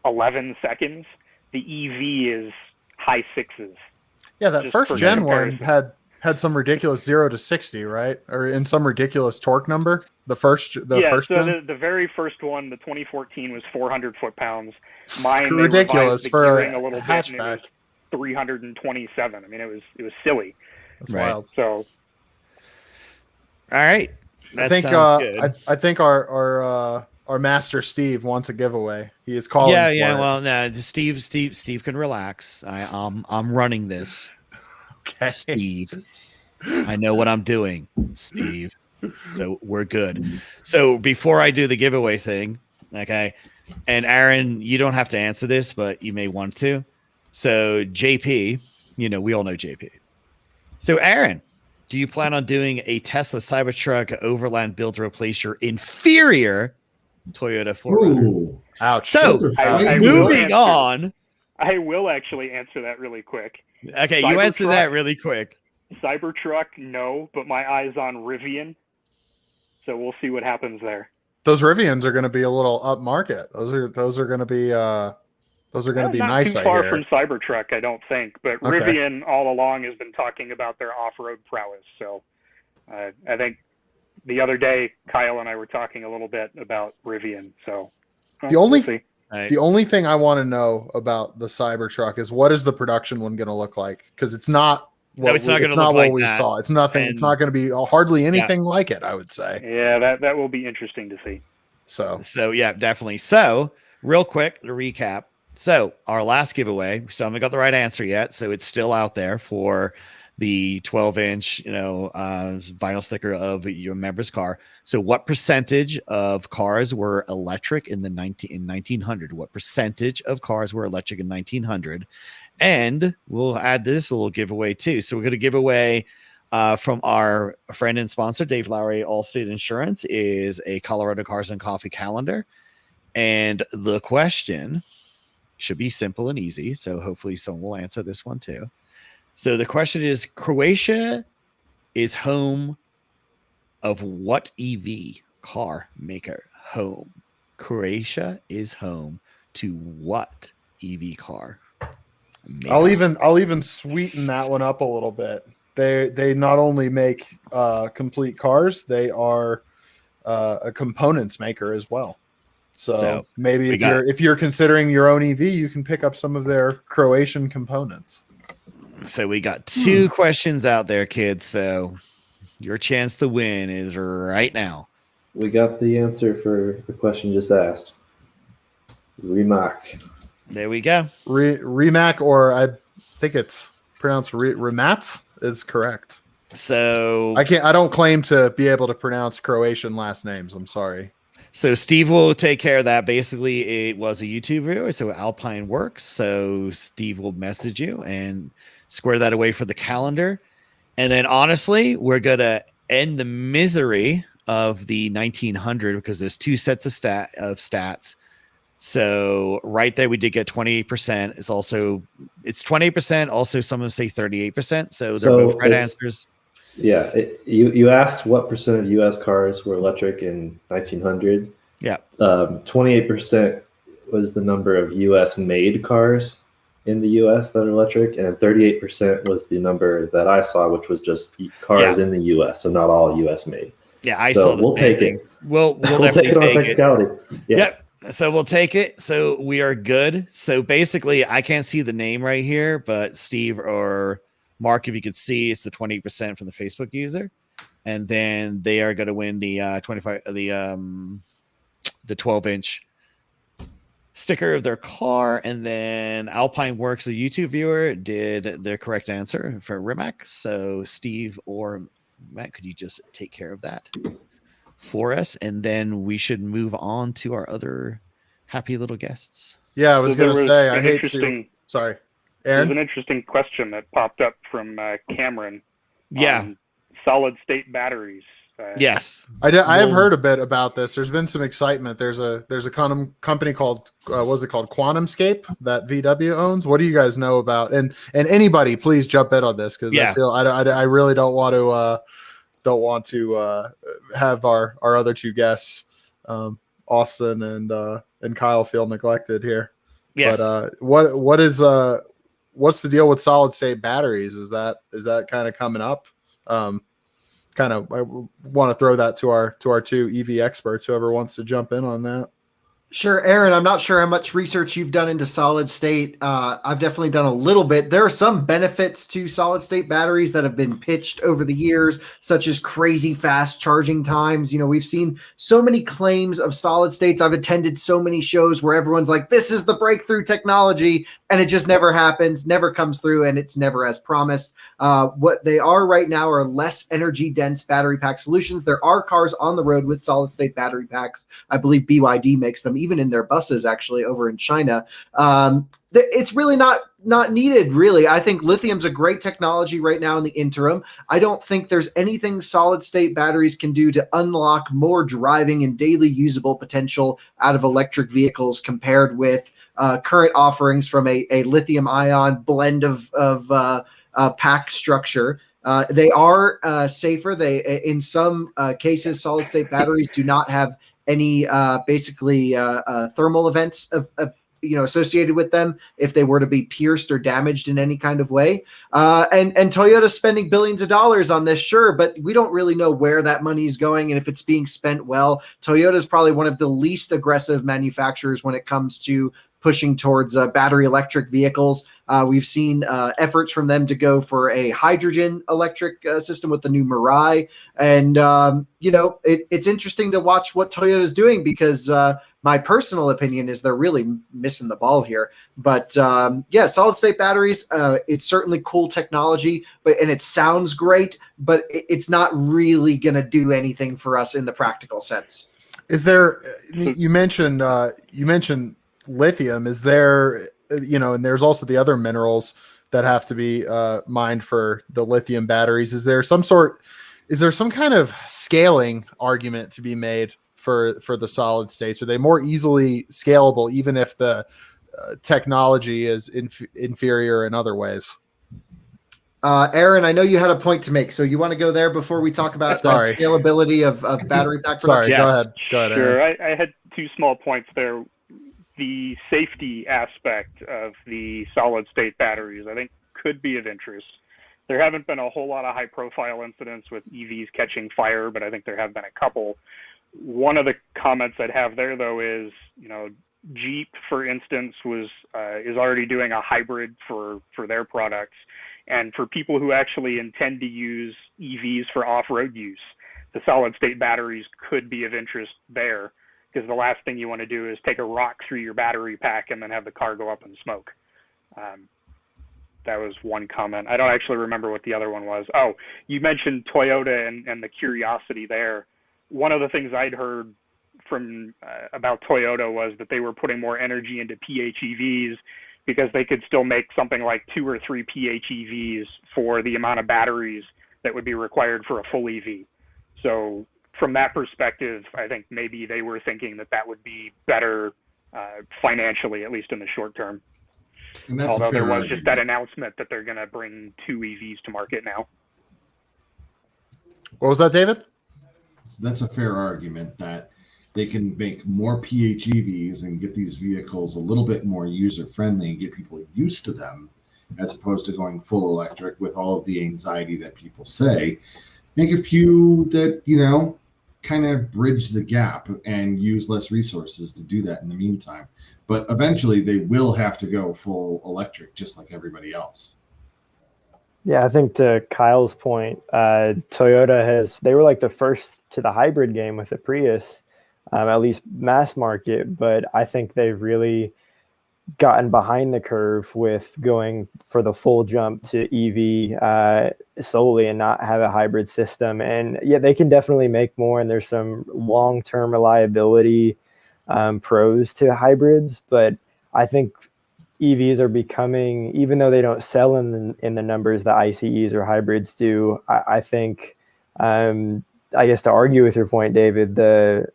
11 seconds. The EV is high sixes. Yeah, that first gen one had some ridiculous 0 to 60, right? Or in some ridiculous torque number. The first so one? the very first one, the 2014, was 400 foot-pounds. Mine, it's ridiculous for a little hatchback. bit, 327. I mean, it was silly. That's wild. So, all right. I think our master Steve wants a giveaway. He is calling. Yeah. Well, no, Steve can relax. I'm running this. Okay, Steve. I know what I'm doing, Steve. So we're good. So before I do the giveaway thing, okay, and Aaron, you don't have to answer this, but you may want to. So JP, we all know JP. So Aaron, do you plan on doing a Tesla Cybertruck overland build to replace your inferior Toyota 4Runner? Ooh, ouch. So moving on. I will actually answer that really quick. Okay, you answer that really quick. Cybertruck, no, but my eye's on Rivian. So we'll see what happens there. Those Rivians are going to be a little upmarket. Those are going to be nice. Not too far from Cybertruck, I don't think. But Okay. Rivian all along has been talking about their off-road prowess. So I think the other day Kyle and I were talking a little bit about Rivian. So The only we'll see. The only thing I want to know about the Cybertruck is what is the production one going to look like? Because it's not. It's not going to look what like we that. saw. It's nothing. It's not going to be hardly anything like it, I would say. Yeah, that will be interesting to see. So yeah, definitely. So real quick, to recap. So our last giveaway, we still haven't got the right answer yet. So it's still out there for the 12-inch, vinyl sticker of your member's car. So what percentage of cars were electric in 1900? What percentage of cars were electric in 1900? And we'll add this little giveaway too. So we're going to give away from our friend and sponsor, Dave Lowry, Allstate Insurance, is a Colorado Cars and Coffee calendar. And the question should be simple and easy. So hopefully someone will answer this one too. So the question is, Croatia is home of what EV car maker? Home. Croatia is home to what EV car maker? I'll even sweeten that one up a little bit. They not only make complete cars, they are a components maker as well. So maybe if you're considering your own EV, you can pick up some of their Croatian components. So we got two questions out there, kids. So your chance to win is right now. We got the answer for the question just asked. Rimac. There we go. Rimac, or I think it's pronounced Rimac, is correct. So I don't claim to be able to pronounce Croatian last names. I'm sorry. So Steve will take care of that. Basically, it was a YouTube video, so Alpine Works. So Steve will message you and square that away for the calendar. And then honestly, we're going to end the misery of the 1900 because there's two sets of stats. So right there, we did get 28%. It's 28%. Also, some say 38%. So they're both right answers. Yeah. You asked what percent of U.S. cars were electric in 1900. Yeah. 28% was the number of U.S. made cars in the U.S. that are electric, and 38% was the number that I saw, which was just cars in the U.S., so not all U.S. made. Yeah, I saw the same thing. We'll take it on technicality. Yep. So we'll take it. So we are good. So basically, I can't see the name right here, but Steve or Mark, if you could see, it's the 20% from the Facebook user, and then they are going to win the 12-inch sticker of their car. And then Alpine Works, a YouTube viewer, did the correct answer for Rimac. So Steve or Matt, could you just take care of that for us? And then we should move on to our other happy little guests. Yeah, I was going to say, I hate to. Sorry, Aaron? There's an interesting question that popped up from Cameron. Yeah. Solid state batteries. Yes, I have heard a bit about this. There's been some excitement. There's a company called what's it called, QuantumScape, that VW owns. What do you guys know about? And anybody, please jump in on this, because I feel I really don't want to have our other two guests, Austin and Kyle, feel neglected here. Yes. But what's the deal with solid state batteries? Is that kind of coming up? I want to throw that to our two EV experts, whoever wants to jump in on that. Sure, Aaron, I'm not sure how much research you've done into solid state. I've definitely done a little bit. There are some benefits to solid state batteries that have been pitched over the years, such as crazy fast charging times. We've seen so many claims of solid states. I've attended so many shows where everyone's like, this is the breakthrough technology, and it just never happens, never comes through, and it's never as promised. What they are right now are less energy dense battery pack solutions. There are cars on the road with solid state battery packs. I believe BYD makes them, even in their buses, actually, over in China. It's really not needed, really. I think lithium's a great technology right now in the interim. I don't think there's anything solid state batteries can do to unlock more driving and daily usable potential out of electric vehicles compared with current offerings from a lithium ion blend of pack structure. They are safer. They, in some cases, solid state batteries do not have any thermal events associated with them if they were to be pierced or damaged in any kind of way. And Toyota's spending billions of dollars on this, sure, but we don't really know where that money is going and if it's being spent well. Toyota is probably one of the least aggressive manufacturers when it comes to pushing towards battery electric vehicles. We've seen efforts from them to go for a hydrogen electric system with the new Mirai. And, it's interesting to watch what Toyota is doing because my personal opinion is they're really missing the ball here. But solid state batteries, it's certainly cool technology, and it sounds great, but it's not really going to do anything for us in the practical sense. Is there, you mentioned lithium, is there, and there's also the other minerals that have to be mined for the lithium batteries. Is there some kind of scaling argument to be made for the solid states? Are they more easily scalable, even if the technology is inferior in other ways? Aaron, I know you had a point to make, so you want to go there before we talk about scalability of battery pack production? Sorry, go ahead. Sure, I had two small points there. The safety aspect of the solid state batteries, I think, could be of interest. There haven't been a whole lot of high profile incidents with EVs catching fire, but I think there have been a couple. One of the comments I'd have there, though, is, Jeep, for instance, is already doing a hybrid for their products. And for people who actually intend to use EVs for off-road use, the solid state batteries could be of interest there, because the last thing you want to do is take a rock through your battery pack and then have the car go up in smoke. That was one comment. I don't actually remember what the other one was. Oh, you mentioned Toyota and the curiosity there. One of the things I'd heard from about Toyota was that they were putting more energy into PHEVs because they could still make something like 2 or 3 PHEVs for the amount of batteries that would be required for a full EV. So from that perspective, I think maybe they were thinking that would be better financially, at least in the short term. Although there was just that announcement that they're going to bring 2 EVs to market now. What was that, David? That's a fair argument that they can make more PHEVs and get these vehicles a little bit more user-friendly and get people used to them, as opposed to going full electric with all of the anxiety that people say. Make a few that, kind of bridge the gap and use less resources to do that in the meantime. But eventually they will have to go full electric, just like everybody else. Yeah, I think to Kyle's point, Toyota they were like the first to the hybrid game with the Prius, at least mass market, but I think they've really gotten behind the curve with going for the full jump to EV solely and not have a hybrid system. And yeah, they can definitely make more, and there's some long-term reliability pros to hybrids, but I think EVs are becoming, even though they don't sell in the numbers that ICEs or hybrids do, I think, I guess to argue with your point, David, the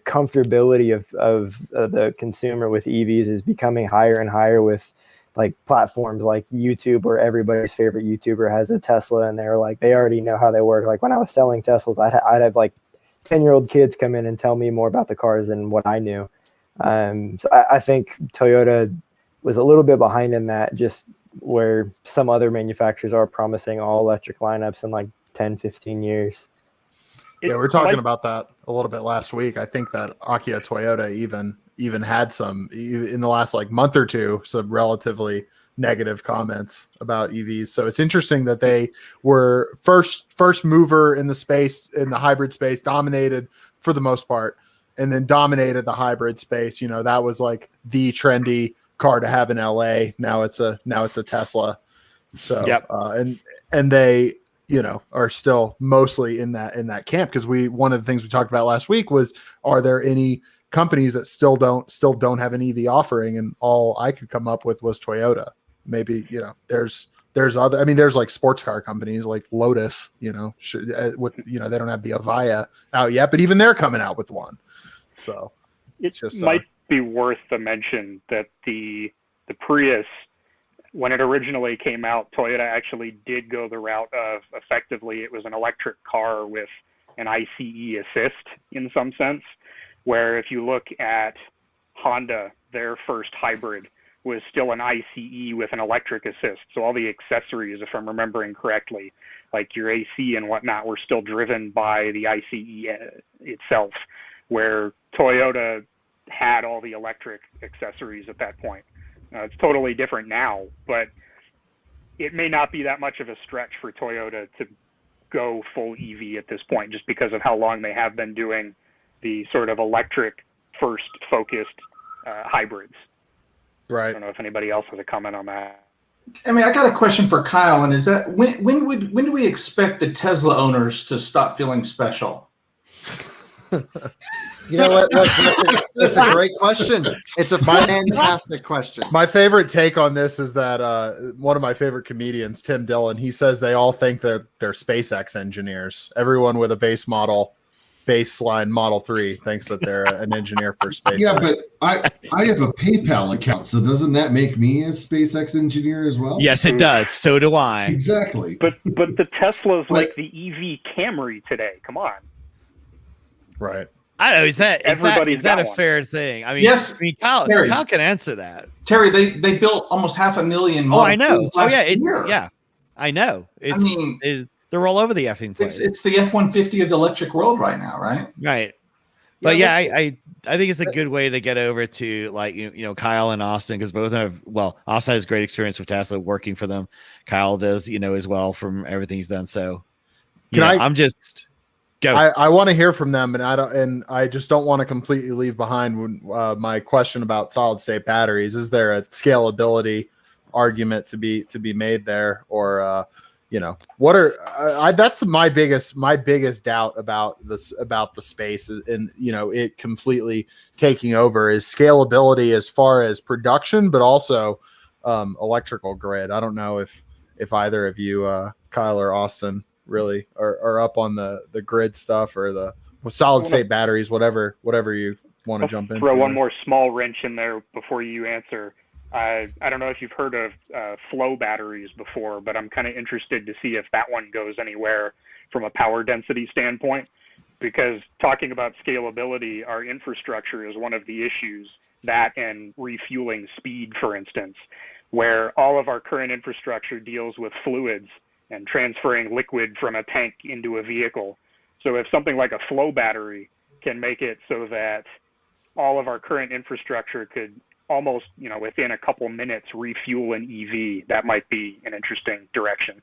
comfortability of the consumer with EVs is becoming higher and higher with like platforms like YouTube, where everybody's favorite YouTuber has a Tesla and they already know how they work. Like when I was selling Teslas, I'd have like 10-year-old kids come in and tell me more about the cars than what I knew. So I think Toyota was a little bit behind in that, just where some other manufacturers are promising all electric lineups in like 10, 15 years. Yeah, we were talking about that a little bit last week. I think that Akio Toyota even even had some in the last like month or two, some relatively negative comments about EVs. So it's interesting that they were first mover in the space, in the hybrid space, dominated for the most part, and then dominated the hybrid space. You know, that was like the trendy car to have in LA. Now it's a Tesla. So yep. And they, you know, are still mostly in that camp, because one of the things we talked about last week was, are there any companies that still don't have an EV offering? And all I could come up with was Toyota. Maybe, you know, there's other, I mean, there's like sports car companies like Lotus, you know, with, you know, they don't have the Avaya out yet, but even they're coming out with one. So it might be worth the mention that the Prius, when it originally came out, Toyota actually did go the route of, effectively, it was an electric car with an ICE assist in some sense, where if you look at Honda, their first hybrid was still an ICE with an electric assist. So all the accessories, if I'm remembering correctly, like your AC and whatnot, were still driven by the ICE itself, where Toyota had all the electric accessories at that point. It's totally different now, but it may not be that much of a stretch for Toyota to go full EV at this point, just because of how long they have been doing the sort of electric first focused hybrids. Right. I don't know if anybody else has a comment on that. I mean, I got a question for Kyle, and is that when do we expect the Tesla owners to stop feeling special? You know what? That's a great question. It's a fantastic question. My favorite take on this is that one of my favorite comedians, Tim Dillon, he says they all think that they're SpaceX engineers. Everyone with a baseline Model 3 thinks that they're an engineer for SpaceX. Yeah, but I have a PayPal account, so doesn't that make me a SpaceX engineer as well? Yes, it does. So do I. Exactly. But the Tesla's like the EV Camry today. Come on. Right. I don't know. Is that a one. fair thing? I mean, Yes, Kyle can answer that. Terry, they built almost 500,000 Oh, I know. Model 3s last year. Yeah, I know. They're all over the effing place. It's the F-150 of the electric world right now, right? Right. But I think it's a good way to get over to, like, you know, Kyle and Austin, because both of them have, well, Austin has great experience with Tesla working for them. Kyle does, you know, as well, from everything he's done. So I'm just go. I want to hear from them, and I just don't want to completely leave behind my question about solid state batteries. Is there a scalability argument to be made there, or you know, what are that's my biggest doubt about the space, and you know, it completely taking over, is scalability as far as production, but also electrical grid. I don't know if either of you, Kyle or Austin, really are up on the grid stuff or the solid state batteries, whatever you want to jump into. Throw one more small wrench in there before you answer. I don't know if you've heard of flow batteries before, but I'm kind of interested to see if that one goes anywhere from a power density standpoint, because talking about scalability, our infrastructure is one of the issues, that and refueling speed, for instance, where all of our current infrastructure deals with fluids and transferring liquid from a tank into a vehicle. So if something like a flow battery can make it so that all of our current infrastructure could almost, you know, within a couple minutes refuel an EV, that might be an interesting direction.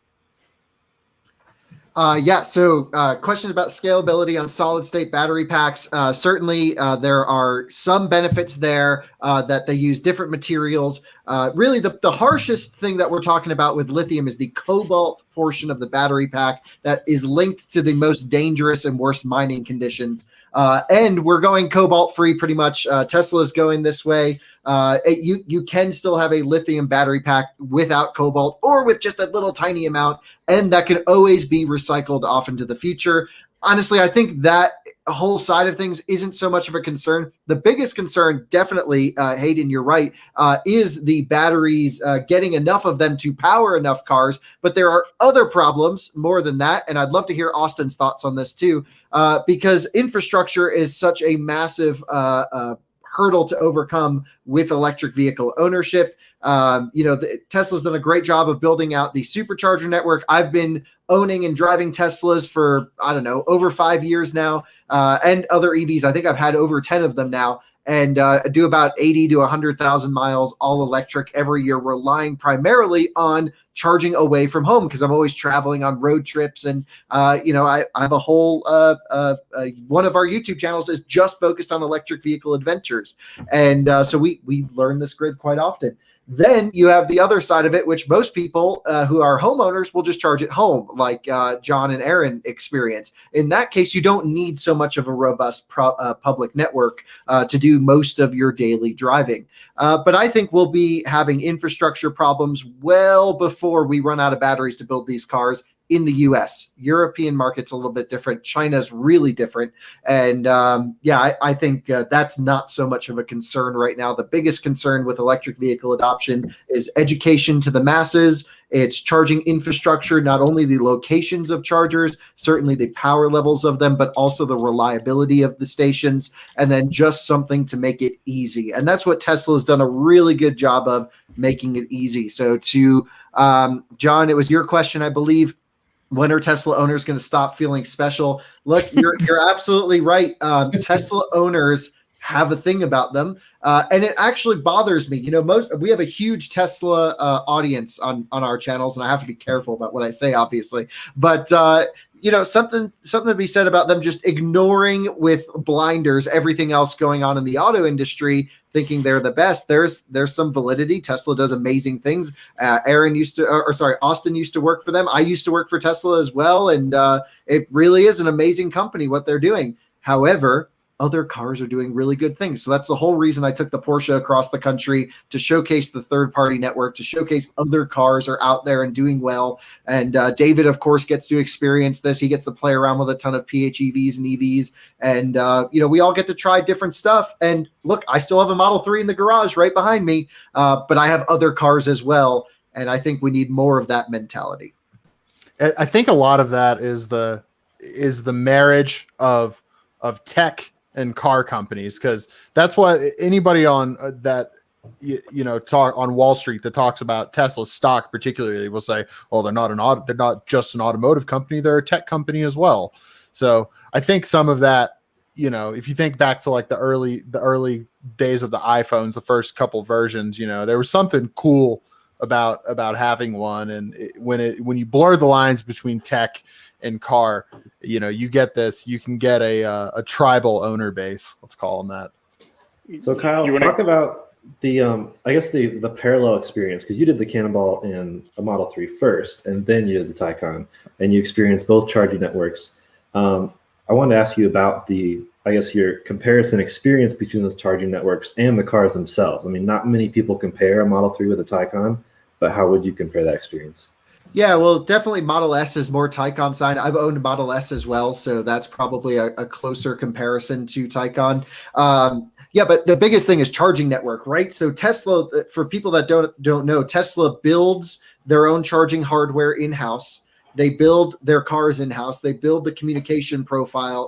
So questions about scalability on solid state battery packs. Certainly there are some benefits there that they use different materials. Really the harshest thing that we're talking about with lithium is the cobalt portion of the battery pack that is linked to the most dangerous and worst mining conditions. And we're going cobalt free pretty much. Tesla's going this way. You can still have a lithium battery pack without cobalt, or with just a little tiny amount, and that can always be recycled off into the future. Honestly, I think that whole side of things isn't so much of a concern. The biggest concern, definitely, Hayden, you're right, is the batteries, getting enough of them to power enough cars. But there are other problems more than that, and I'd love to hear Austin's thoughts on this too, because infrastructure is such a massive hurdle to overcome with electric vehicle ownership. Tesla's done a great job of building out the supercharger network. I've been owning and driving Teslas for, I don't know, over 5 years now, and other EVs. I think I've had over 10 of them now. and do about 80 to 100,000 miles all electric every year, relying primarily on charging away from home because I'm always traveling on road trips. And, I have a whole one of our YouTube channels is just focused on electric vehicle adventures. And so we learn this grid quite often. Then you have the other side of it, which most people who are homeowners will just charge at home, like John and Aaron experience. In that case, you don't need so much of a robust public network to do most of your daily driving. But I think we'll be having infrastructure problems well before we run out of batteries to build these cars in the US. European market's a little bit different. China's really different. And I think that's not so much of a concern right now. The biggest concern with electric vehicle adoption is education to the masses. It's charging infrastructure, not only the locations of chargers, certainly the power levels of them, but also the reliability of the stations, and then just something to make it easy. And that's what Tesla has done a really good job of, making it easy. So to John, it was your question, I believe. When are Tesla owners going to stop feeling special? Look, you're absolutely right. Tesla owners have a thing about them, and it actually bothers me. We have a huge Tesla audience on our channels, and I have to be careful about what I say, obviously. But something to be said about them just ignoring with blinders everything else going on in the auto industry, thinking they're the best. There's some validity. Tesla does amazing things. Austin used to work for them. I used to work for Tesla as well, and it really is an amazing company what they're doing. However, other cars are doing really good things. So that's the whole reason I took the Porsche across the country, to showcase the third-party network, to showcase other cars are out there and doing well. And David, of course, gets to experience this. He gets to play around with a ton of PHEVs and EVs. And, we all get to try different stuff. And look, I still have a Model 3 in the garage right behind me, but I have other cars as well. And I think we need more of that mentality. I think a lot of that is the marriage of tech and car companies, because that's what anybody on that talk on Wall Street that talks about Tesla stock particularly will say, "Oh, they're not just an automotive company; they're a tech company as well." So I think some of that, if you think back to like the early days of the iPhones, the first couple versions, there was something cool about having one, and when you blur the lines between tech and car, you get this. You can get a tribal owner base. Let's call them that. So Kyle, talk about the the parallel experience, because you did the Cannonball in a Model 3 first, and then you did the Taycan, and you experienced both charging networks. I wanted to ask you about your comparison experience between those charging networks and the cars themselves. I mean, not many people compare a Model 3 with a Taycan, but how would you compare that experience? Yeah, well, definitely Model S is more Taycan side. I've owned Model S as well, so that's probably a closer comparison to Taycan. But the biggest thing is charging network, right? So Tesla, for people that don't know, Tesla builds their own charging hardware in-house. They build their cars in-house. They build the communication programs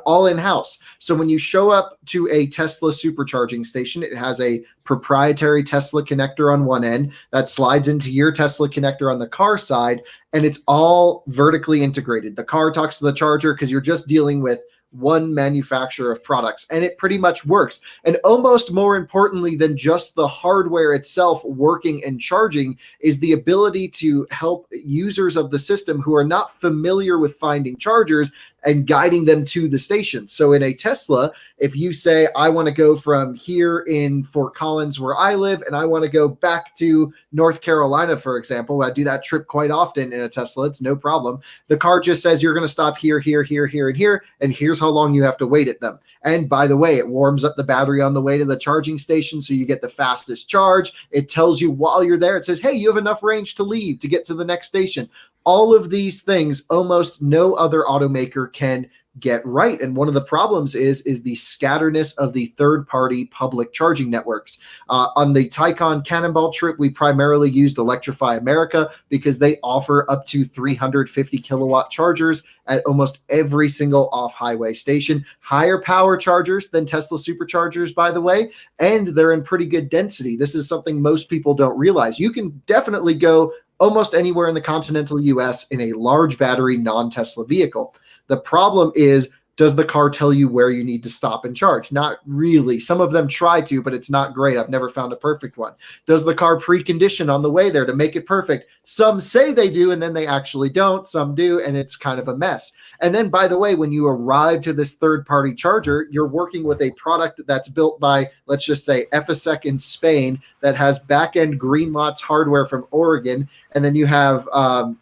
all in-house. So when you show up to a Tesla supercharging station, it has a proprietary Tesla connector on one end that slides into your Tesla connector on the car side, and it's all vertically integrated. The car talks to the charger because you're just dealing with one manufacturer of products, and it pretty much works. And almost more importantly than just the hardware itself working and charging is the ability to help users of the system who are not familiar with finding chargers and guiding them to the station. So in a Tesla, if you say, I want to go from here in Fort Collins where I live, and I want to go back to North Carolina, for example, I do that trip quite often in a Tesla. It's no problem. The car just says, you're going to stop here, here, here, here, and here, and here's how long you have to wait at them. And by the way, it warms up the battery on the way to the charging station, so you get the fastest charge. It tells you while you're there, it says, hey, you have enough range to leave to get to the next station. All of these things, almost no other automaker can get right. And one of the problems is the scatterness of the third-party public charging networks. On the Taycan Cannonball trip, we primarily used Electrify America because they offer up to 350 kilowatt chargers at almost every single off-highway station. Higher power chargers than Tesla superchargers, by the way, and they're in pretty good density. This is something most people don't realize. You can definitely go almost anywhere in the continental US in a large battery non-Tesla vehicle. The problem is Does the car tell you where you need to stop and charge? Not really. Some of them try to, but it's not great. I've never found a perfect one. Does the car precondition on the way there to make it perfect? Some say they do, and then they actually don't. Some do, and it's kind of a mess. And then, by the way, when you arrive to this third-party charger, you're working with a product that's built by, let's just say, Efisec in Spain that has back-end Greenlots hardware from Oregon, and then you have a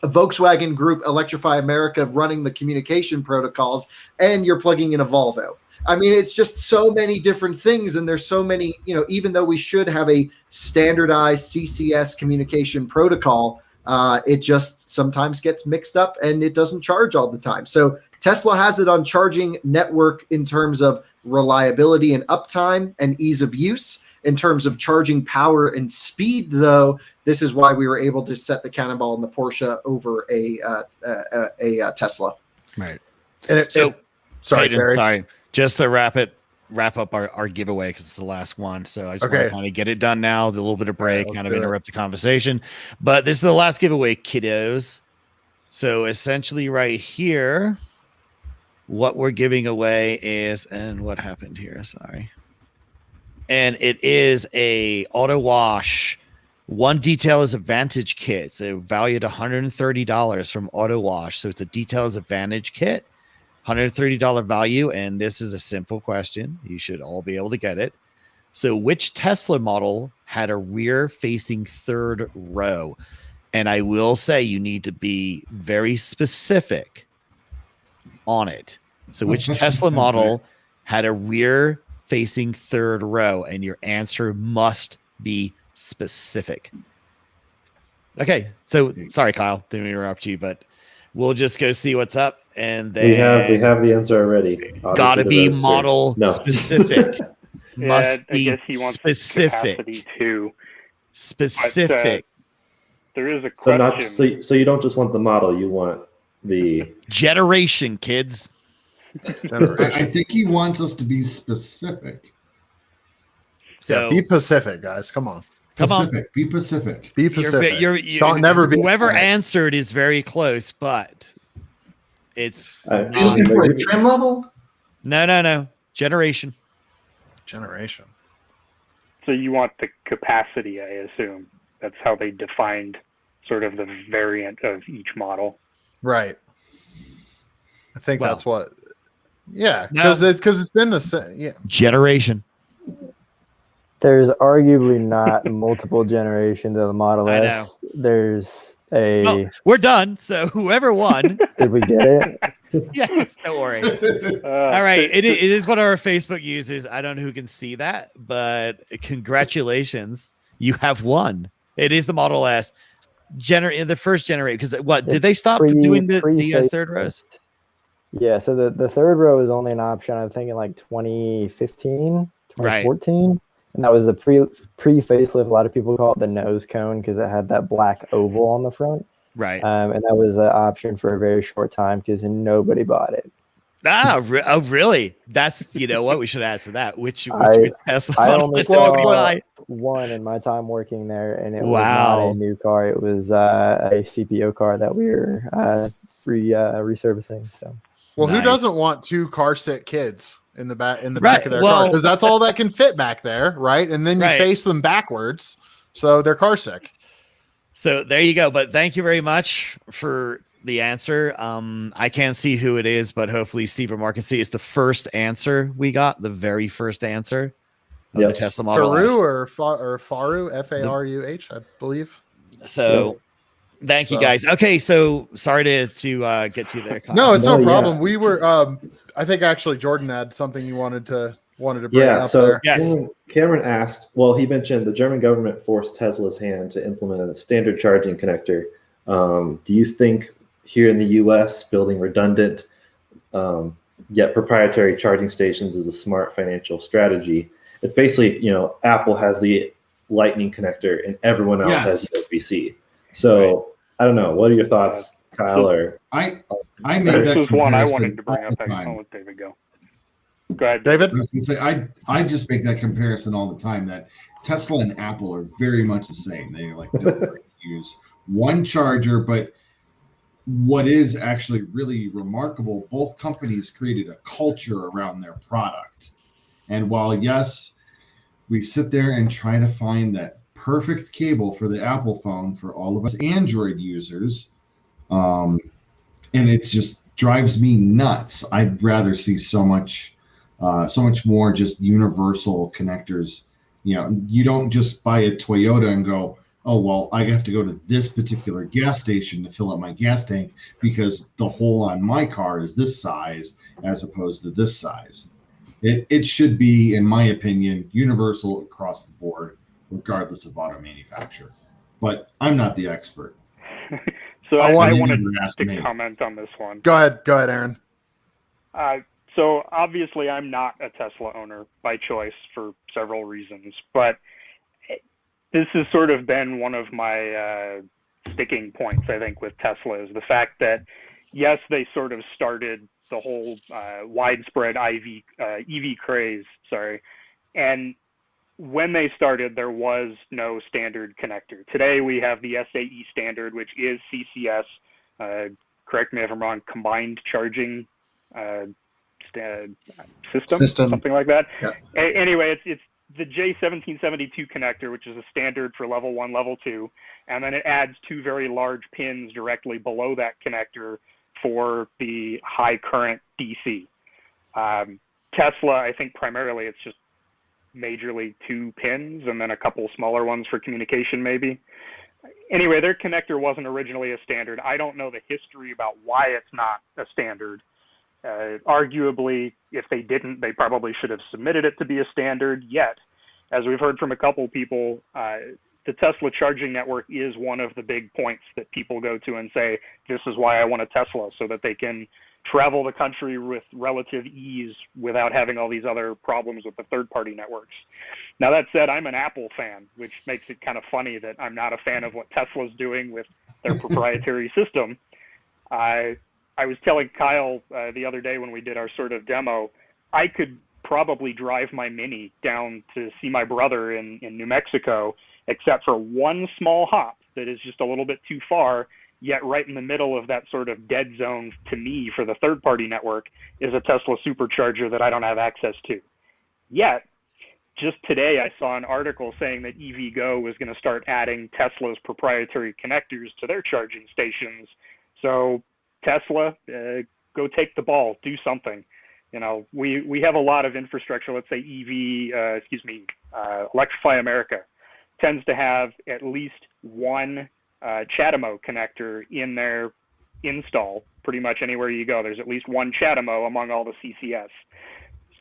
Volkswagen Group, Electrify America, running the communication protocols, and you're plugging in a Volvo. I mean, it's just so many different things, and there's so many, even though we should have a standardized CCS communication protocol, it just sometimes gets mixed up and it doesn't charge all the time. So Tesla has it on charging network in terms of reliability and uptime and ease of use. In terms of charging power and speed, though, this is why we were able to set the cannonball in the Porsche over a Tesla. Right. Sorry, Terry. Sorry. Just to wrap up our giveaway, because it's the last one. So I just want to kind of get it done now. A little bit of break, kind of interrupt the conversation. But this is the last giveaway, kiddos. So essentially right here, what we're giving away is, and what happened here? Sorry. And it is a auto wash. One detail is advantage kit. So valued $130 from Auto Wash. So it's a detail is advantage kit, $130 value. And this is a simple question. You should all be able to get it. So which Tesla model had a rear facing third row? And I will say you need to be very specific on it. So which Tesla model had a rear facing third row, and your answer must be specific. Okay, so sorry, Kyle, didn't interrupt you, but we'll just go see what's up, and then we have the answer already. Gotta be model specific. Must be I guess he wants specific capacity too. Specific. But, there is a question. So you don't just want the model, you want the generation, kids. I think he wants us to be specific. So be Pacific, guys. Come on. Be Pacific. Be Pacific. Don't never be. Whoever answered is very close, but it's. Are you looking for a trim level? No. Generation. So you want the capacity, I assume. That's how they defined sort of the variant of each model. Right. I think that's what. Yeah, because it's been the same. Yeah. Generation. There's arguably not multiple generations of the Model S. There's a. Oh, we're done. So whoever won. Did we get it? Yes, don't worry. All right, it is one of our Facebook users. I don't know who can see that, but congratulations, you have won. It is the Model S. The first generation. Because what did they stop doing the third rows? Yeah, so the third row is only an option, I think, in like 2015, 2014. Right. And that was the pre-facelift. A lot of people call it the nose cone because it had that black oval on the front. Right. And that was an option for a very short time because nobody bought it. Oh, really? That's, what we should ask that. Which Tesla I only saw one in my time working there, and it was not a new car. It was a CPO car that we were resurfacing. So. Well, who doesn't want two car sick kids in the back of their car? Because that's all that can fit back there, right? And then you face them backwards, so they're car sick. So there you go. But thank you very much for the answer. I can't see who it is, but hopefully Steve or Mark can see. It's the first answer we got, the very first answer of the Tesla Model S. Faru, F-A-R-U-H, I believe. So. Thank you, guys. Okay, so sorry to get you there, Kyle. No, it's no problem. We were I think actually Jordan had something you wanted to bring up there. Yes. Cameron asked, well, he mentioned the German government forced Tesla's hand to implement a standard charging connector. Do you think here in the US building redundant yet proprietary charging stations is a smart financial strategy? It's basically, Apple has the Lightning connector and everyone else has USB-C. So I don't know. What are your thoughts, Kyle? Or I made that. This is one I wanted to bring up. I'll let David go. Go ahead, David. I was going to say I just make that comparison all the time. That Tesla and Apple are very much the same. They use one charger, but what is actually really remarkable, both companies created a culture around their product. And while, yes, we sit there and try to find that perfect cable for the Apple phone for all of us Android users, and it just drives me nuts. I'd rather see so much more just universal connectors. You know, you don't just buy a Toyota and go, oh, well, I have to go to this particular gas station to fill up my gas tank because the hole on my car is this size as opposed to this size. It should be, in my opinion, universal across the board, regardless of auto manufacturer. But I'm not the expert. So I wanted to me. comment on this one. Go ahead, Aaron. So obviously I'm not a Tesla owner by choice for several reasons, but this has sort of been one of my sticking points, I think, with Tesla, is the fact that, yes, they sort of started the whole widespread EV craze, and when they started, there was no standard connector. Today, we have the SAE standard, which is CCS, correct me if I'm wrong, combined charging system, something like that. Yeah. Anyway, it's the J1772 connector, which is a standard for level 1, level 2, and then it adds 2 very large pins directly below that connector for the high current DC. Tesla, I think primarily it's just majorly 2 pins and then a couple smaller ones for communication maybe. Anyway, their connector wasn't originally a standard. I don't know the history about why it's not a standard. Arguably, if they didn't, they probably should have submitted it to be a standard. Yet, as we've heard from a couple people, the Tesla charging network is one of the big points that people go to and say, this is why I want a Tesla, so that they can travel the country with relative ease without having all these other problems with the third-party networks. Now, that said, I'm an Apple fan, which makes it kind of funny that I'm not a fan of what Tesla's doing with their proprietary system. I was telling Kyle the other day when we did our sort of demo, I could probably drive my Mini down to see my brother in New Mexico, except for one small hop that is just a little bit too far, yet right in the middle of that sort of dead zone to me for the third-party network is a Tesla supercharger that I don't have access to. Yet, just today I saw an article saying that EVgo was going to start adding Tesla's proprietary connectors to their charging stations. So Tesla, go take the ball, do something. You know, we have a lot of infrastructure. Let's say Electrify America tends to have at least one CHAdeMO connector in their install. Pretty much anywhere you go, there's at least one CHAdeMO among all the CCS.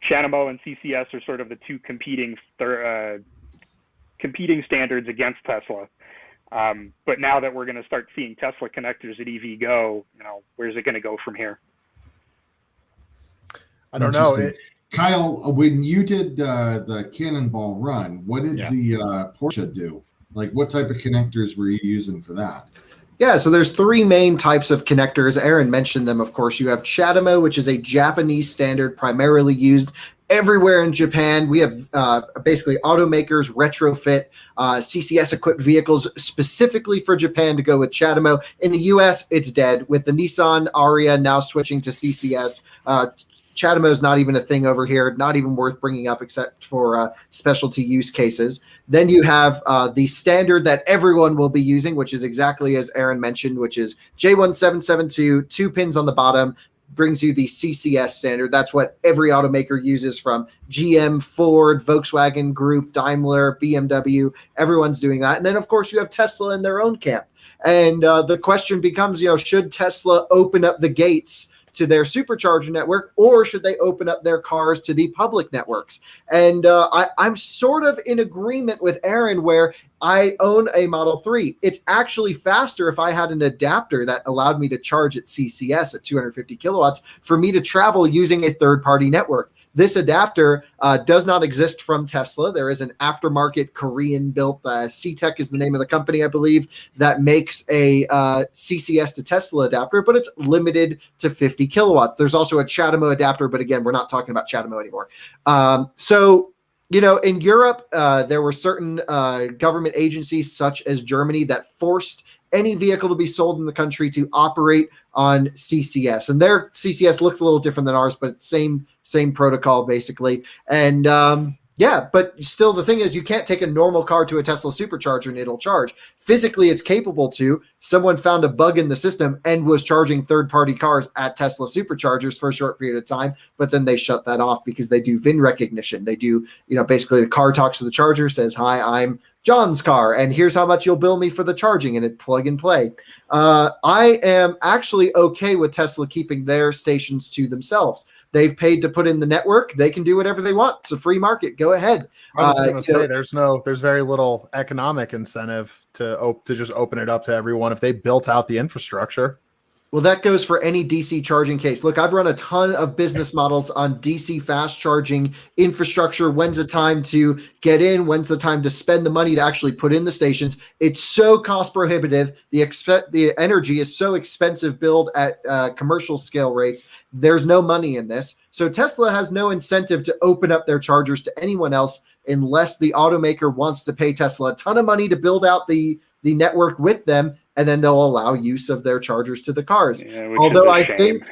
CHAdeMO and CCS are sort of the two competing standards against Tesla. But now that we're going to start seeing Tesla connectors at EVgo, you know, where's it going to go from here? I don't know. Kyle, when you did the Cannonball Run, what did the Porsche do? Like, what type of connectors were you using for that? Yeah, so there's 3 main types of connectors. Aaron mentioned them, of course. You have CHAdeMO, which is a Japanese standard primarily used everywhere in Japan. We have basically automakers retrofit CCS-equipped vehicles specifically for Japan to go with CHAdeMO. In the U.S., it's dead. With the Nissan Ariya now switching to CCS, CHAdeMO is not even a thing over here, not even worth bringing up except for specialty use cases. Then you have the standard that everyone will be using, which is exactly as Aaron mentioned, which is J1772, 2 pins on the bottom, brings you the CCS standard. That's what every automaker uses, from GM, Ford, Volkswagen Group, Daimler, BMW. Everyone's doing that. And then, of course, you have Tesla in their own camp. And the question becomes, you know, should Tesla open up the gates to their supercharger network, or should they open up their cars to the public networks? And I'm sort of in agreement with Aaron, where I own a Model 3. It's actually faster if I had an adapter that allowed me to charge at CCS at 250 kilowatts for me to travel using a third-party network. This adapter does not exist from Tesla. There is an aftermarket Korean-built, C-Tech is the name of the company, I believe, that makes a CCS to Tesla adapter, but it's limited to 50 kilowatts. There's also a CHAdeMO adapter, but again, we're not talking about CHAdeMO anymore. So, you know, in Europe, there were certain government agencies, such as Germany, that forced any vehicle to be sold in the country to operate on CCS. And their CCS looks a little different than ours, but same protocol basically. And yeah, but still the thing is you can't take a normal car to a Tesla supercharger and it'll charge. Physically, it's capable to. Someone found a bug in the system and was charging third-party cars at Tesla superchargers for a short period of time, but then they shut that off because they do VIN recognition. They do, basically the car talks to the charger, says, "Hi, I'm John's car, and here's how much you'll bill me for the charging," and it plug and play. I am actually okay with Tesla keeping their stations to themselves. They've paid to put in the network. They can do whatever they want. It's a free market. Go ahead. I was going to say there's very little economic incentive to just open it up to everyone if they built out the infrastructure. Well, that goes for any DC charging case. Look, I've run a ton of business models on DC fast charging infrastructure. When's the time to get in? When's the time to spend the money to actually put in the stations? It's so cost prohibitive. The energy is so expensive build at commercial scale rates. There's no money in this. So Tesla has no incentive to open up their chargers to anyone else unless the automaker wants to pay Tesla a ton of money to build out the network with them, and then they'll allow use of their chargers to the cars. Yeah, although I think,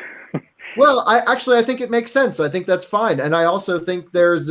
well, I think it makes sense. I think that's fine. And I also think there's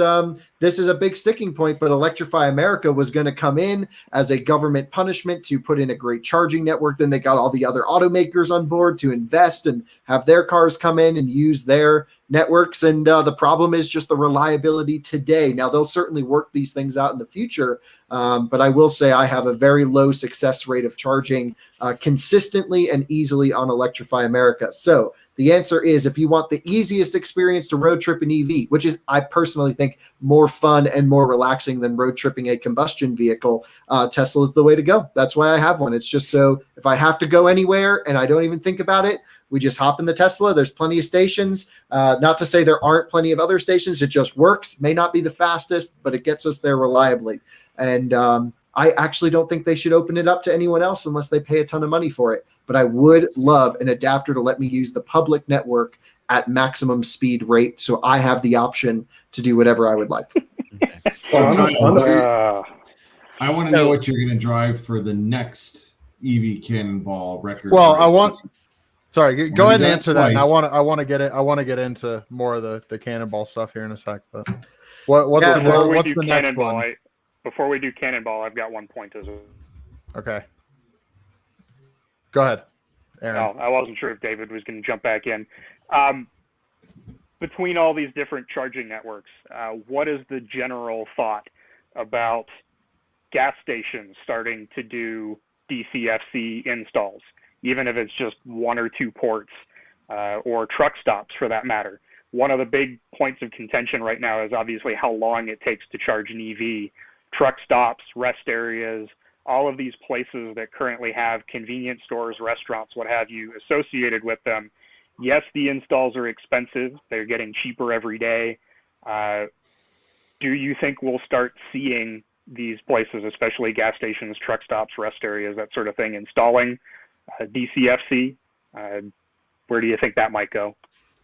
this is a big sticking point, but Electrify America was going to come in as a government punishment to put in a great charging network. Then they got all the other automakers on board to invest and have their cars come in and use their networks. And the problem is just the reliability today. Now, they'll certainly work these things out in the future. But I will say I have a very low success rate of charging consistently and easily on Electrify America. So the answer is, if you want the easiest experience to road trip an EV, which is, I personally think, more fun and more relaxing than road tripping a combustion vehicle, Tesla is the way to go. That's why I have one. It's just so if I have to go anywhere and I don't even think about it, we just hop in the Tesla. There's plenty of stations. Not to say there aren't plenty of other stations. It just works. May not be the fastest, but it gets us there reliably. And I actually don't think they should open it up to anyone else unless they pay a ton of money for it. But I would love an adapter to let me use the public network at maximum speed rate, so I have the option to do whatever I would like. I want to know what you're going to drive for the next EV Cannonball record. Well, sorry, go ahead and answer that. And I want to get it. I want to get into more of the Cannonball stuff here in a sec. But what's the next one? Before we do Cannonball, I've got one point as well. Okay. Go ahead, Aaron. I wasn't sure if David was going to jump back in. Between all these different charging networks, what is the general thought about gas stations starting to do DCFC installs, even if it's just one or two ports, or truck stops for that matter? One of the big points of contention right now is obviously how long it takes to charge an EV. Truck stops, rest areas, all of these places that currently have convenience stores, restaurants, what have you, associated with them. Yes, the installs are expensive. They're getting cheaper every day. Do you think we'll start seeing these places, especially gas stations, truck stops, rest areas, that sort of thing, installing DCFC? Where do you think that might go?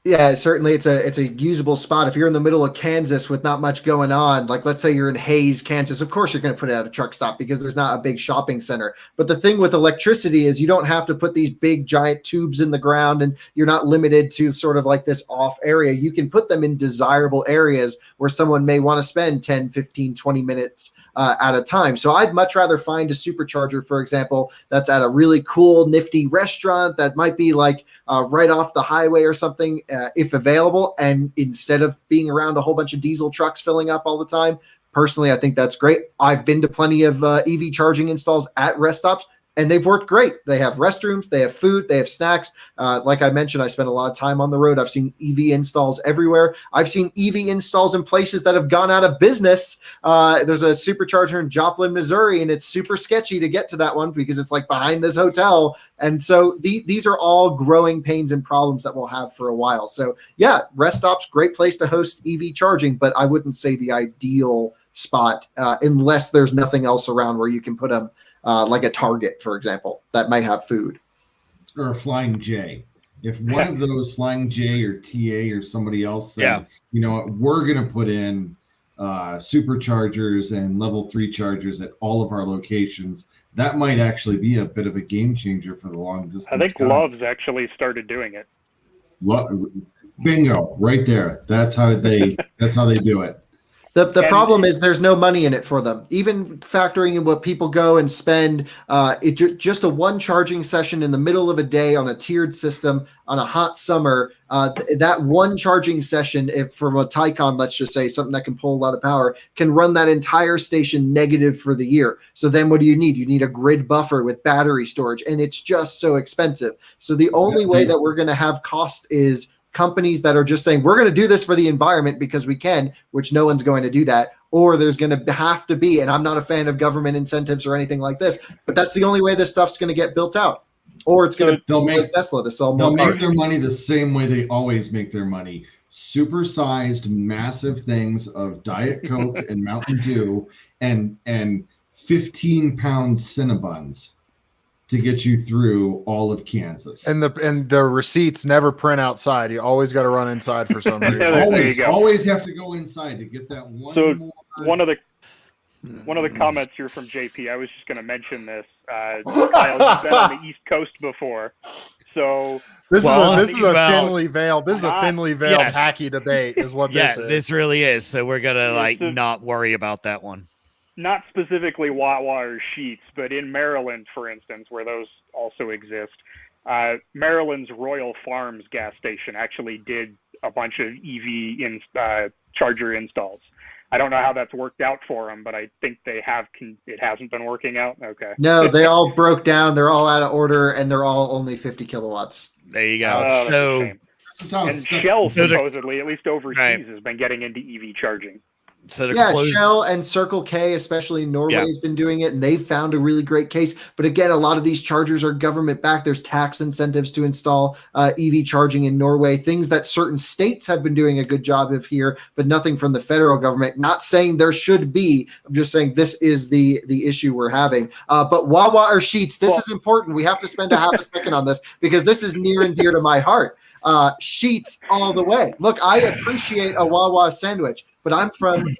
Yeah, certainly it's a usable spot. If you're in the middle of Kansas with not much going on, like let's say you're in Hayes, Kansas, of course you're going to put it at a truck stop because there's not a big shopping center. But the thing with electricity is you don't have to put these big giant tubes in the ground, and you're not limited to sort of like this off area. You can put them in desirable areas where someone may want to spend 10, 15, 20 minutes at a time. So I'd much rather find a supercharger, for example, that's at a really cool, nifty restaurant that might be like right off the highway or something, if available. And instead of being around a whole bunch of diesel trucks filling up all the time, personally, I think that's great. I've been to plenty of EV charging installs at rest stops, and they've worked great. They have restrooms, they have food, they have snacks. Like I mentioned, I spent a lot of time on the road. I've seen EV installs everywhere. I've seen EV installs in places that have gone out of business. There's a supercharger in Joplin, Missouri, and it's super sketchy to get to that one because it's like behind this hotel. And so these are all growing pains and problems that we'll have for a while. So yeah, rest stops, great place to host EV charging, but I wouldn't say the ideal spot unless there's nothing else around where you can put them. Like a Target, for example, that might have food. Or a Flying J. If one of those Flying J or TA or somebody else said, you know what, we're going to put in superchargers and level 3 chargers at all of our locations, that might actually be a bit of a game changer for the long distance. I think guys. Love's actually started doing it. Bingo, right there. That's how they do it. The problem is there's no money in it for them. Even factoring in what people go and spend, just a one charging session in the middle of a day on a tiered system on a hot summer. That one charging session from a Taycan, let's just say something that can pull a lot of power, can run that entire station negative for the year. So then what do you need? You need a grid buffer with battery storage, and it's just so expensive. So the only way that we're going to have cost is companies that are just saying we're going to do this for the environment because we can, which no one's going to do that, or there's going to have to be, and I'm not a fan of government incentives or anything like this, but that's the only way this stuff's going to get built out, or it's going to make Tesla to sell more. They'll make their money the same way they always make their money: supersized, massive things of Diet Coke and Mountain Dew and 15-pound Cinnabons to get you through all of Kansas. And the receipts never print outside. You always got to run inside for some reason. always have to go inside to get that one. So more. one of the comments here from JP, I was just going to mention this. Kyle's been on the East Coast before, so this is a thinly veiled hacky debate, is what this is. Yeah, this really is. So we're gonna not worry about that one. Not specifically Wawa or Sheetz, but in Maryland, for instance, where those also exist, Maryland's Royal Farms gas station actually did a bunch of EV charger installs. I don't know how that's worked out for them, but I think they have. It hasn't been working out. Okay. No, they all broke down. They're all out of order, and they're all only 50 kilowatts. There you go. And Shell supposedly, at least overseas, has been getting into EV charging. So Shell and Circle K, especially Norway, has been doing it, and they've found a really great case. But again, a lot of these chargers are government backed. There's tax incentives to install EV charging in Norway, things that certain states have been doing a good job of here, but nothing from the federal government. Not saying there should be. I'm just saying this is the issue we're having. But Wawa or Sheetz, this is important. We have to spend a half a second on this because this is near and dear to my heart. Sheetz all the way. Look, I appreciate a Wawa sandwich, but I'm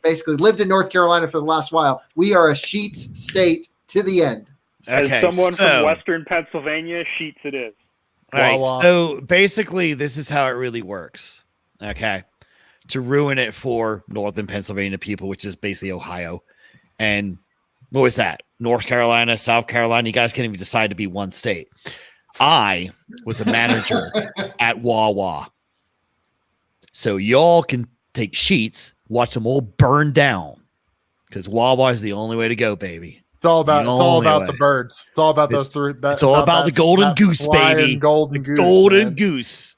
basically lived in North Carolina for the last while. We are a Sheetz state to the end. Okay, as someone from Western Pennsylvania, Sheetz it is. All right, so basically this is how it really works. Okay. To ruin it for Northern Pennsylvania people, which is basically Ohio. And what was that? North Carolina, South Carolina. You guys can't even decide to be one state. I was a manager at Wawa. So y'all can take Sheetz, watch them all burn down, because Wawa is the only way to go, baby. It's all about the birds. It's all about those three. It's all about the golden goose, baby. Golden goose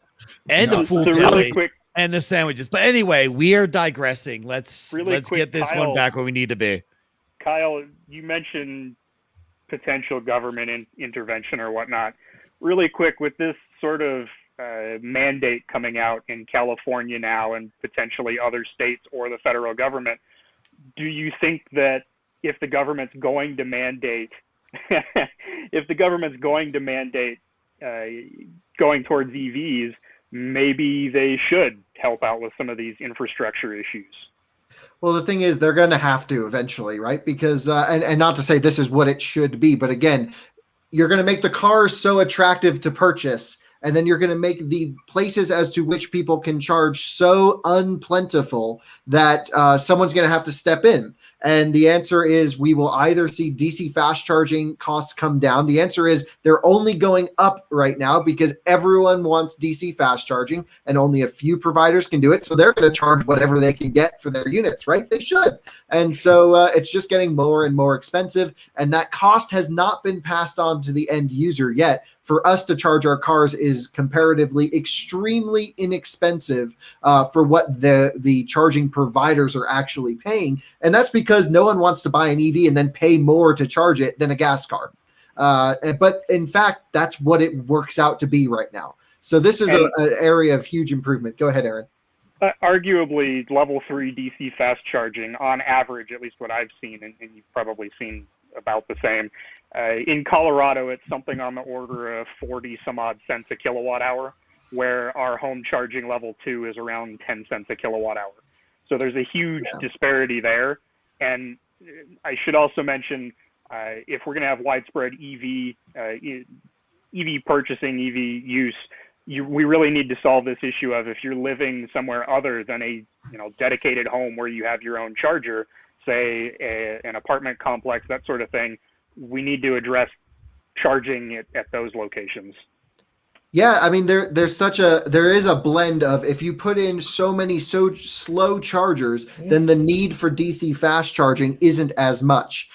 and the full belly and the sandwiches. But anyway, we are digressing. Let's get this one back where we need to be. Kyle, you mentioned potential government intervention or whatnot. Really quick, with this sort of mandate coming out in California now and potentially other states or the federal government, do you think that if the government's going to mandate going towards EVs, maybe they should help out with some of these infrastructure issues? Well, the thing is, they're going to have to eventually, right? Because, and not to say this is what it should be, but again, you're going to make the cars so attractive to purchase, and then you're going to make the places as to which people can charge so unplentiful that someone's going to have to step in. And the answer is we will either see DC fast charging costs come down. The answer is they're only going up right now because everyone wants DC fast charging and only a few providers can do it. So they're going to charge whatever they can get for their units, right? They should. And so it's just getting more and more expensive. And that cost has not been passed on to the end user yet. For us to charge our cars is comparatively extremely inexpensive for what the charging providers are actually paying. And that's because no one wants to buy an EV and then pay more to charge it than a gas car. But in fact, that's what it works out to be right now. So this is an area of huge improvement. Go ahead, Aaron. Arguably, level 3 DC fast charging, on average, at least what I've seen, and you've probably seen about the same, in Colorado, it's something on the order of 40 some odd cents a kilowatt hour, where our home charging level 2 is around 10 cents a kilowatt hour. So there's a huge disparity there. And I should also mention, if we're going to have widespread EV purchasing, EV use, we really need to solve this issue of, if you're living somewhere other than a dedicated home where you have your own charger, say an apartment complex, that sort of thing, we need to address charging at those locations. Yeah, I mean there is a blend of, if you put in so many slow chargers, then the need for DC fast charging isn't as much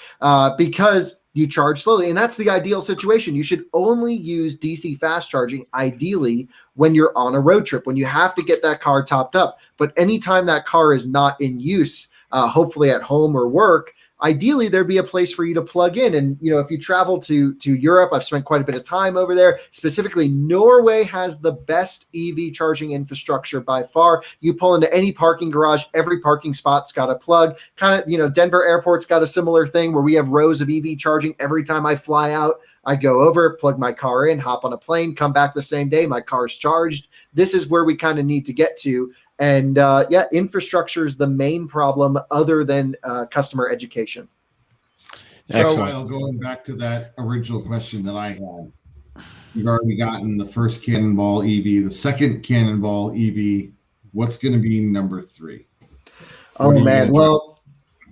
because you charge slowly, and that's the ideal situation. You should only use DC fast charging ideally when you're on a road trip, when you have to get that car topped up. But anytime that car is not in use, hopefully at home or work, ideally there'd be a place for you to plug in. And if you travel to Europe, I've spent quite a bit of time over there. Specifically, Norway has the best EV charging infrastructure by far. You pull into any parking garage, every parking spot's got a plug. Kind of, Denver Airport's got a similar thing where we have rows of EV charging. Every time I fly out, I go over, plug my car in, hop on a plane, come back the same day, my car's charged. This is where we kind of need to get to. And infrastructure is the main problem, other than customer education. So, Kyle, going back to that original question that I had, you've already gotten the first Cannonball EV, the second Cannonball EV. What's going to be number 3? Oh, man. Well,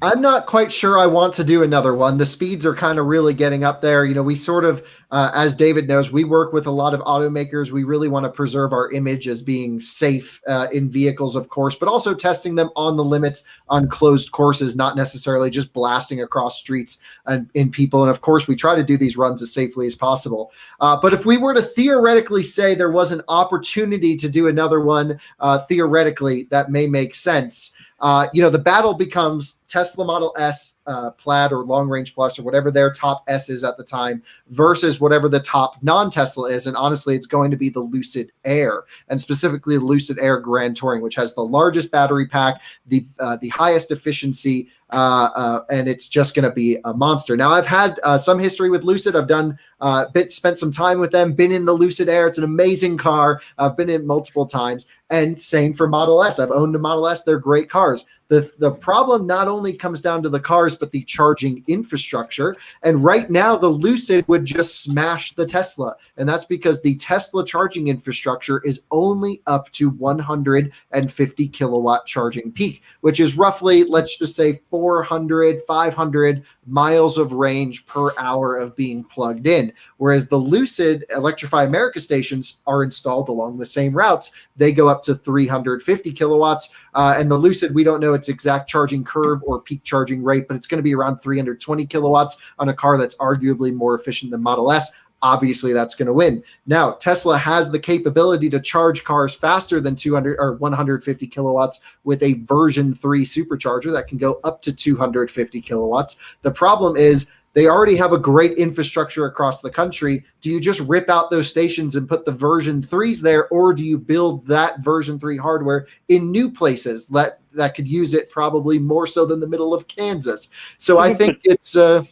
I'm not quite sure I want to do another one. The speeds are kind of really getting up there. We sort of, as David knows, we work with a lot of automakers. We really want to preserve our image as being safe in vehicles, of course, but also testing them on the limits on closed courses, not necessarily just blasting across streets and in people. And of course, we try to do these runs as safely as possible. But if we were to theoretically say there was an opportunity to do another one, theoretically, that may make sense. The battle becomes Tesla Model S, Plaid or Long Range Plus or whatever their top S is at the time versus whatever the top non-Tesla is. And honestly, it's going to be the Lucid Air, and specifically the Lucid Air Grand Touring, which has the largest battery pack, the highest efficiency, and it's just going to be a monster. Now, I've had some history with Lucid. I've spent some time with them, been in the Lucid Air. It's an amazing car. I've been in multiple times. And same for Model S. I've owned a Model S. They're great cars. The problem not only comes down to the cars, but the charging infrastructure. And right now, the Lucid would just smash the Tesla. And that's because the Tesla charging infrastructure is only up to 150 kilowatt charging peak, which is roughly, let's just say 400, 500 miles of range per hour of being plugged in. Whereas the Lucid Electrify America stations are installed along the same routes. They go up to 350 kilowatts. And the Lucid, we don't know its exact charging curve or peak charging rate, but it's going to be around 320 kilowatts on a car that's arguably more efficient than Model S. Obviously, that's going to win. Now, Tesla has the capability to charge cars faster than 200 or 150 kilowatts with a version 3 supercharger that can go up to 250 kilowatts. The problem is they already have a great infrastructure across the country. Do you just rip out those stations and put the version 3s there, or do you build that version 3 hardware in new places that could use it probably more so than the middle of Kansas? So I think it's go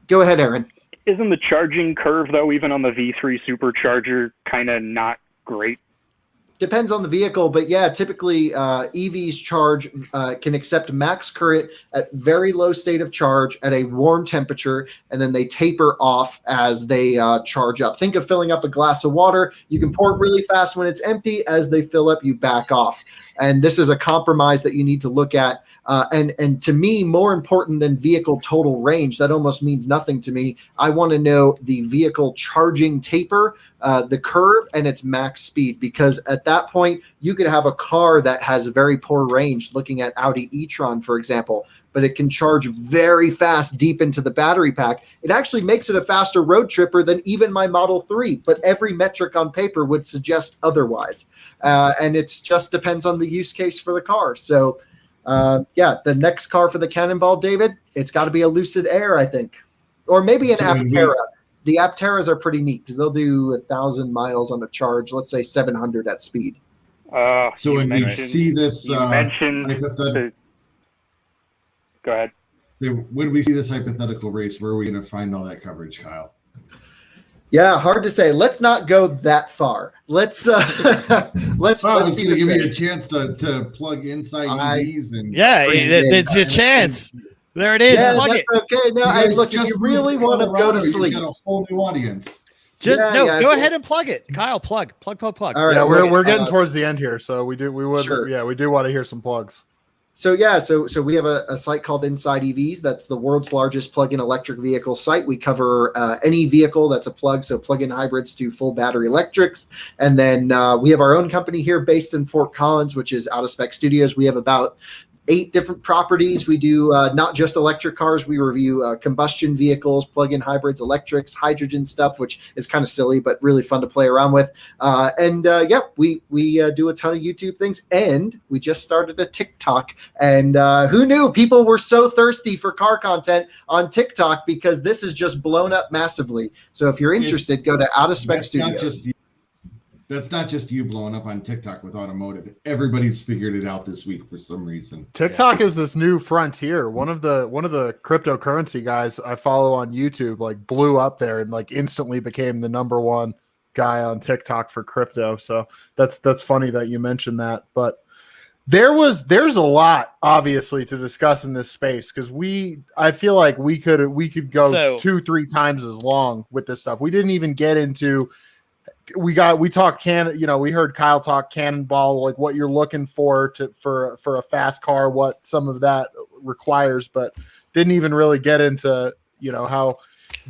ahead, Aaron. Isn't the charging curve, though, even on the V3 supercharger, kind of not great? Depends on the vehicle, but yeah, typically EVs can accept max current at very low state of charge at a warm temperature, and then they taper off as they charge up. Think of filling up a glass of water. You can pour it really fast when it's empty. As they fill up, you back off. And this is a compromise that you need to look at. And to me, more important than vehicle total range, that almost means nothing to me. I want to know the vehicle charging taper, the curve, and its max speed, because at that point, you could have a car that has very poor range, looking at Audi e-tron, for example, but it can charge very fast deep into the battery pack. It actually makes it a faster road tripper than even my Model 3, but every metric on paper would suggest otherwise. And it just depends on the use case for the car. So, the next car for the Cannonball, David, it's got to be a Lucid Air, I think, or maybe an Aptera. The Apteras are pretty neat because they'll do 1,000 miles on a charge. Let's say 700 at speed. So when you see this, go ahead. When we see this hypothetical race, where are we going to find all that coverage, Kyle? Yeah, hard to say. Let's not go that far. Let's I was going keep to it give you there. a chance to plug inside EVs and it's your chance. There it is. Yeah, Plug that's it. okay. No, You hey, guys look, if just you moved really to want to go to Colorado, sleep, you've got a whole new audience. Just Yeah, go ahead and plug it. Kyle, plug. All right, Yeah, look, we're getting towards the end here, so we do want to hear some plugs. So we have a site called Inside EVs. That's the world's largest plug-in electric vehicle site. We cover any vehicle that's a plug, so plug-in hybrids to full battery electrics. And then we have our own company here based in Fort Collins, which is Out of Spec Studios. We have about 8 different properties. We do not just electric cars. We review combustion vehicles, plug-in hybrids, electrics, hydrogen stuff, which is kind of silly but really fun to play around with. We do a ton of YouTube things, and we just started a TikTok. And who knew people were so thirsty for car content on TikTok, because this is just blown up massively. So if you're interested, go to Out of Spec Studios. That's not just you blowing up on TikTok with automotive. Everybody's figured it out this week for some reason. TikTok is this new frontier. One of the cryptocurrency guys I follow on YouTube like blew up there and like instantly became the number one guy on TikTok for crypto. So that's funny that you mentioned that. But there's a lot obviously to discuss in this space, because I feel like we could go 2-3 times as long with this stuff. We didn't even get into. We talked we heard Kyle talk cannonball, like what you're looking for for a fast car, what some of that requires, but didn't even really get into how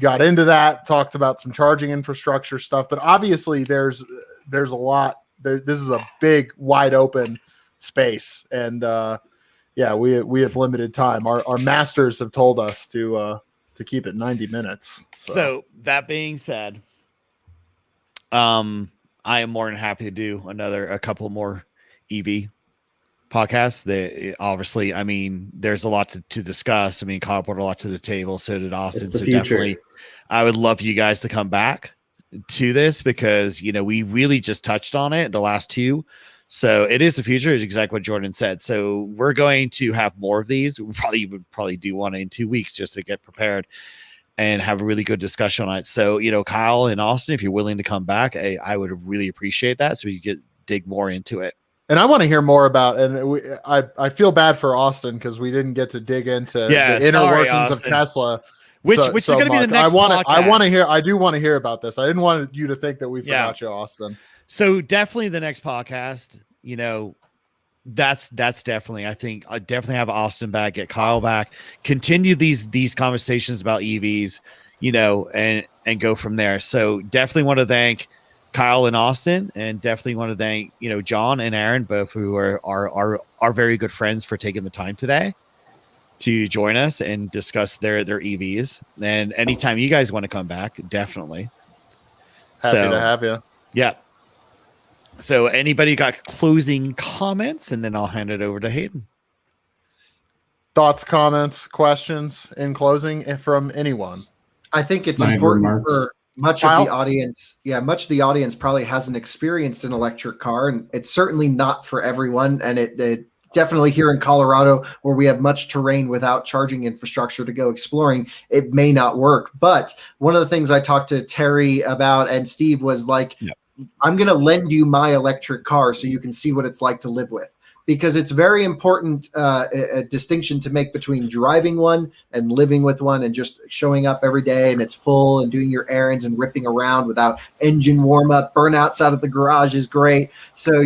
got into that. Talked about some charging infrastructure stuff, but obviously there's a lot there. This is a big, wide open space, and we have limited time. Our masters have told us to keep it 90 minutes. So that being said, I am more than happy to do a couple more EV podcasts. Obviously, I mean, there's a lot to discuss. I mean, Kyle brought a lot to the table, so did Austin. So definitely, I would love you guys to come back to this, because we really just touched on it the last 2. So it is the future, is exactly what Jordan said. So we're going to have more of these. We probably do one in 2 weeks just to get prepared and have a really good discussion on it. So, Kyle and Austin, if you're willing to come back, I would really appreciate that, so we could dig more into it. And I want to hear more about, and I feel bad for Austin because we didn't get to dig into the inner workings of Tesla. Which is going to be the next podcast. I do want to hear about this. I didn't want you to think that we forgot you, Austin. So definitely the next podcast, that's definitely, I think I definitely have Austin back, get Kyle back, continue these conversations about EVs, and go from there. So definitely want to thank Kyle and Austin, and definitely want to thank, John and Aaron, both who are very good friends, for taking the time today to join us and discuss their EVs. And anytime you guys want to come back, definitely. Happy to have you. Yeah. So anybody got closing comments, and then I'll hand it over to Hayden. Thoughts, comments, questions in closing from anyone? I think it's important for much of the audience. Yeah, much of the audience probably hasn't experienced an electric car, and it's certainly not for everyone. And it definitely here in Colorado, where we have much terrain without charging infrastructure to go exploring, it may not work. But one of the things I talked to Terry about and Steve was like, I'm going to lend you my electric car so you can see what it's like to live with. Because it's very important, a distinction to make between driving one and living with one, and just showing up every day and it's full and doing your errands and ripping around without engine warm up. Burnouts out of the garage is great. So,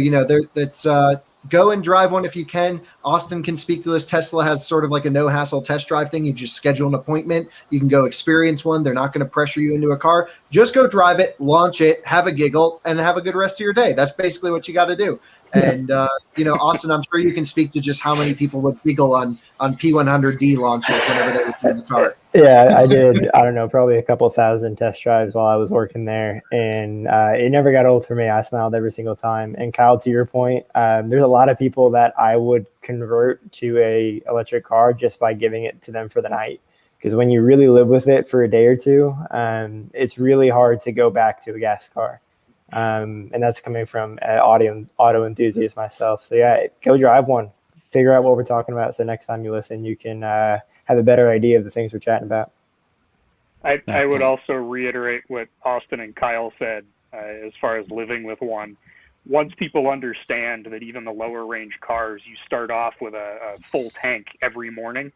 go and drive one if you can. Austin can speak to this. Tesla has sort of like a no hassle test drive thing. You just schedule an appointment. You can go experience one. They're not going to pressure you into a car. Just go drive it, launch it, have a giggle, and have a good rest of your day. That's basically what you got to do. And, Austin, I'm sure you can speak to just how many people would giggle on P100D launches whenever they were in the car. Yeah, I did. I don't know, probably a couple thousand test drives while I was working there. And it never got old for me. I smiled every single time. And Kyle, to your point, there's a lot of people that I would convert to a electric car just by giving it to them for the night. Because when you really live with it for a day or two, it's really hard to go back to a gas car. And that's coming from an auto enthusiast myself. So yeah, go drive one, figure out what we're talking about. So next time you listen, you can have a better idea of the things we're chatting about. I would also reiterate what Austin and Kyle said as far as living with one. Once people understand that even the lower range cars, you start off with a full tank every morning,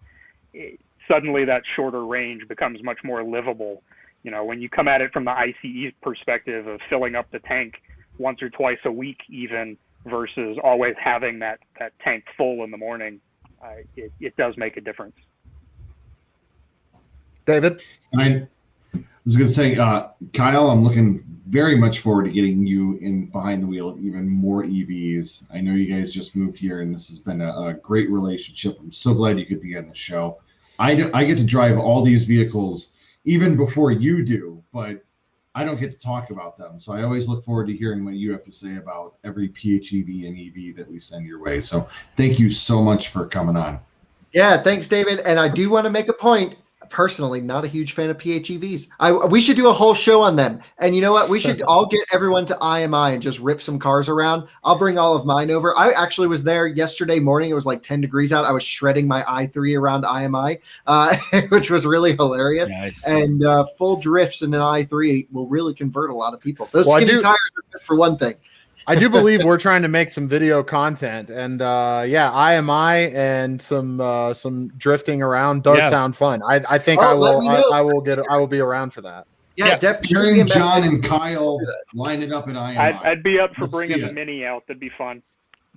suddenly that shorter range becomes much more livable. You know, when you come at it from the ICE perspective of filling up the tank once or twice a week even versus always having that tank full in the morning, it does make a difference. David? And I was going to say, Kyle, I'm looking very much forward to getting you in behind the wheel of even more EVs. I know you guys just moved here, and this has been a great relationship. I'm so glad you could be on the show. I get to drive all these vehicles even before you do, but I don't get to talk about them. So I always look forward to hearing what you have to say about every PHEV and EV that we send your way. So thank you so much for coming on. Yeah, thanks, David. And I do want to make a point. Personally, not a huge fan of PHEVs. We should do a whole show on them. And you know what? We should all get everyone to IMI and just rip some cars around. I'll bring all of mine over. I actually was there yesterday morning. It was like 10 degrees out. I was shredding my i3 around IMI, which was really hilarious. Nice. And full drifts in an i3 will really convert a lot of people. Those skinny tires are good for one thing. I do believe we're trying to make some video content, and IMI and some drifting around does sound fun. I think I will be around for that. Yeah, definitely. John and Kyle line it up at IMI. I'd be up for bringing the Mini out. That'd be fun.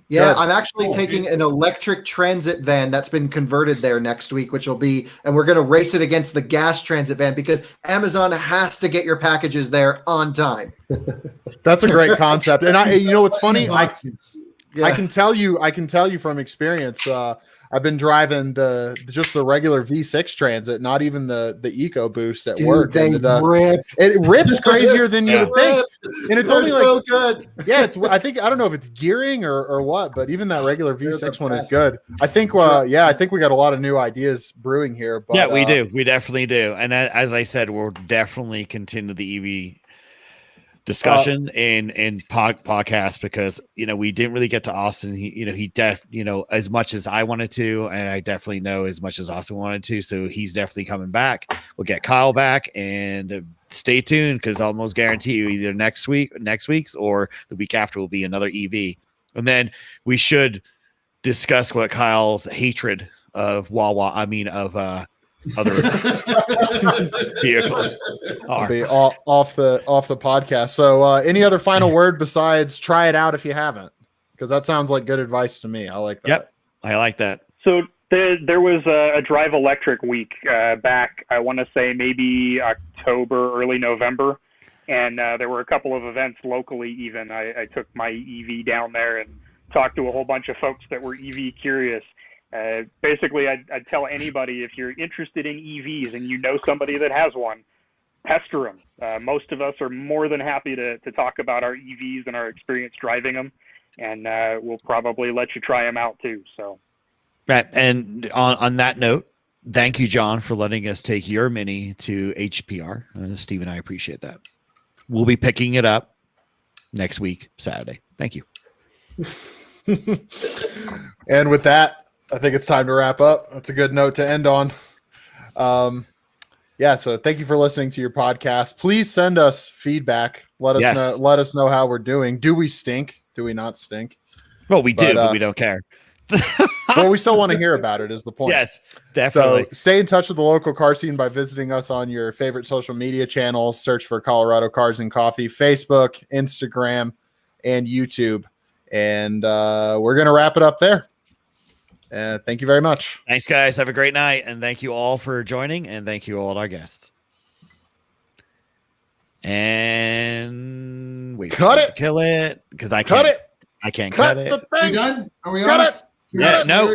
Yeah, I'm actually taking an electric transit van that's been converted there next week, and we're going to race it against the gas transit van because Amazon has to get your packages there on time. That's a great concept. And you know what's funny? I can tell you from experience. I've been driving just the regular V6 Transit, not even the EcoBoost at work. It rips crazier than you would think. And it's only so good. Yeah, I don't know if it's gearing or what, but even that regular V6 one is good. I think I think we got a lot of new ideas brewing here. But, yeah, we do. We definitely do. And as I said, we'll definitely continue the EV discussion in podcast because we didn't really get to Austin. He as much as I wanted to, and I definitely know as much as Austin wanted to, so he's definitely coming back. We'll get Kyle back, and stay tuned because I'll almost guarantee you either next week's or the week after will be another EV, and then we should discuss what Kyle's hatred of other vehicles are. Be off the podcast. So any other final word besides try it out if you haven't? Because that sounds like good advice to me. I like that. Yep, I like that. So there was a Drive Electric week back, I want to say maybe October, early November. And there were a couple of events locally even. I took my EV down there and talked to a whole bunch of folks that were EV curious. Basically, I'd tell anybody if you're interested in EVs and you know somebody that has one, pester them. Most of us are more than happy to talk about our EVs and our experience driving them, and we'll probably let you try them out too. So, right. And on that note, thank you, John, for letting us take your Mini to HPR. Steve and I appreciate that. We'll be picking it up next week, Saturday. Thank you. And with that, I think it's time to wrap up. That's a good note to end on. So thank you for listening to your podcast. Please send us feedback. Let us know how we're doing. Do we stink? Do we not stink? Well, we do, but we don't care. Well, we still want to hear about it is the point. Yes, definitely. So stay in touch with the local car scene by visiting us on your favorite social media channels. Search for Colorado Cars and Coffee, Facebook, Instagram, and YouTube. And we're going to wrap it up there. Thank you very much. Thanks, guys. Have a great night. And thank you all for joining. And thank you all to our guests. And wait, cut it. Kill it because I cut can't. it. I can't cut it. Are we done? Are we cut on? it. Yeah, no.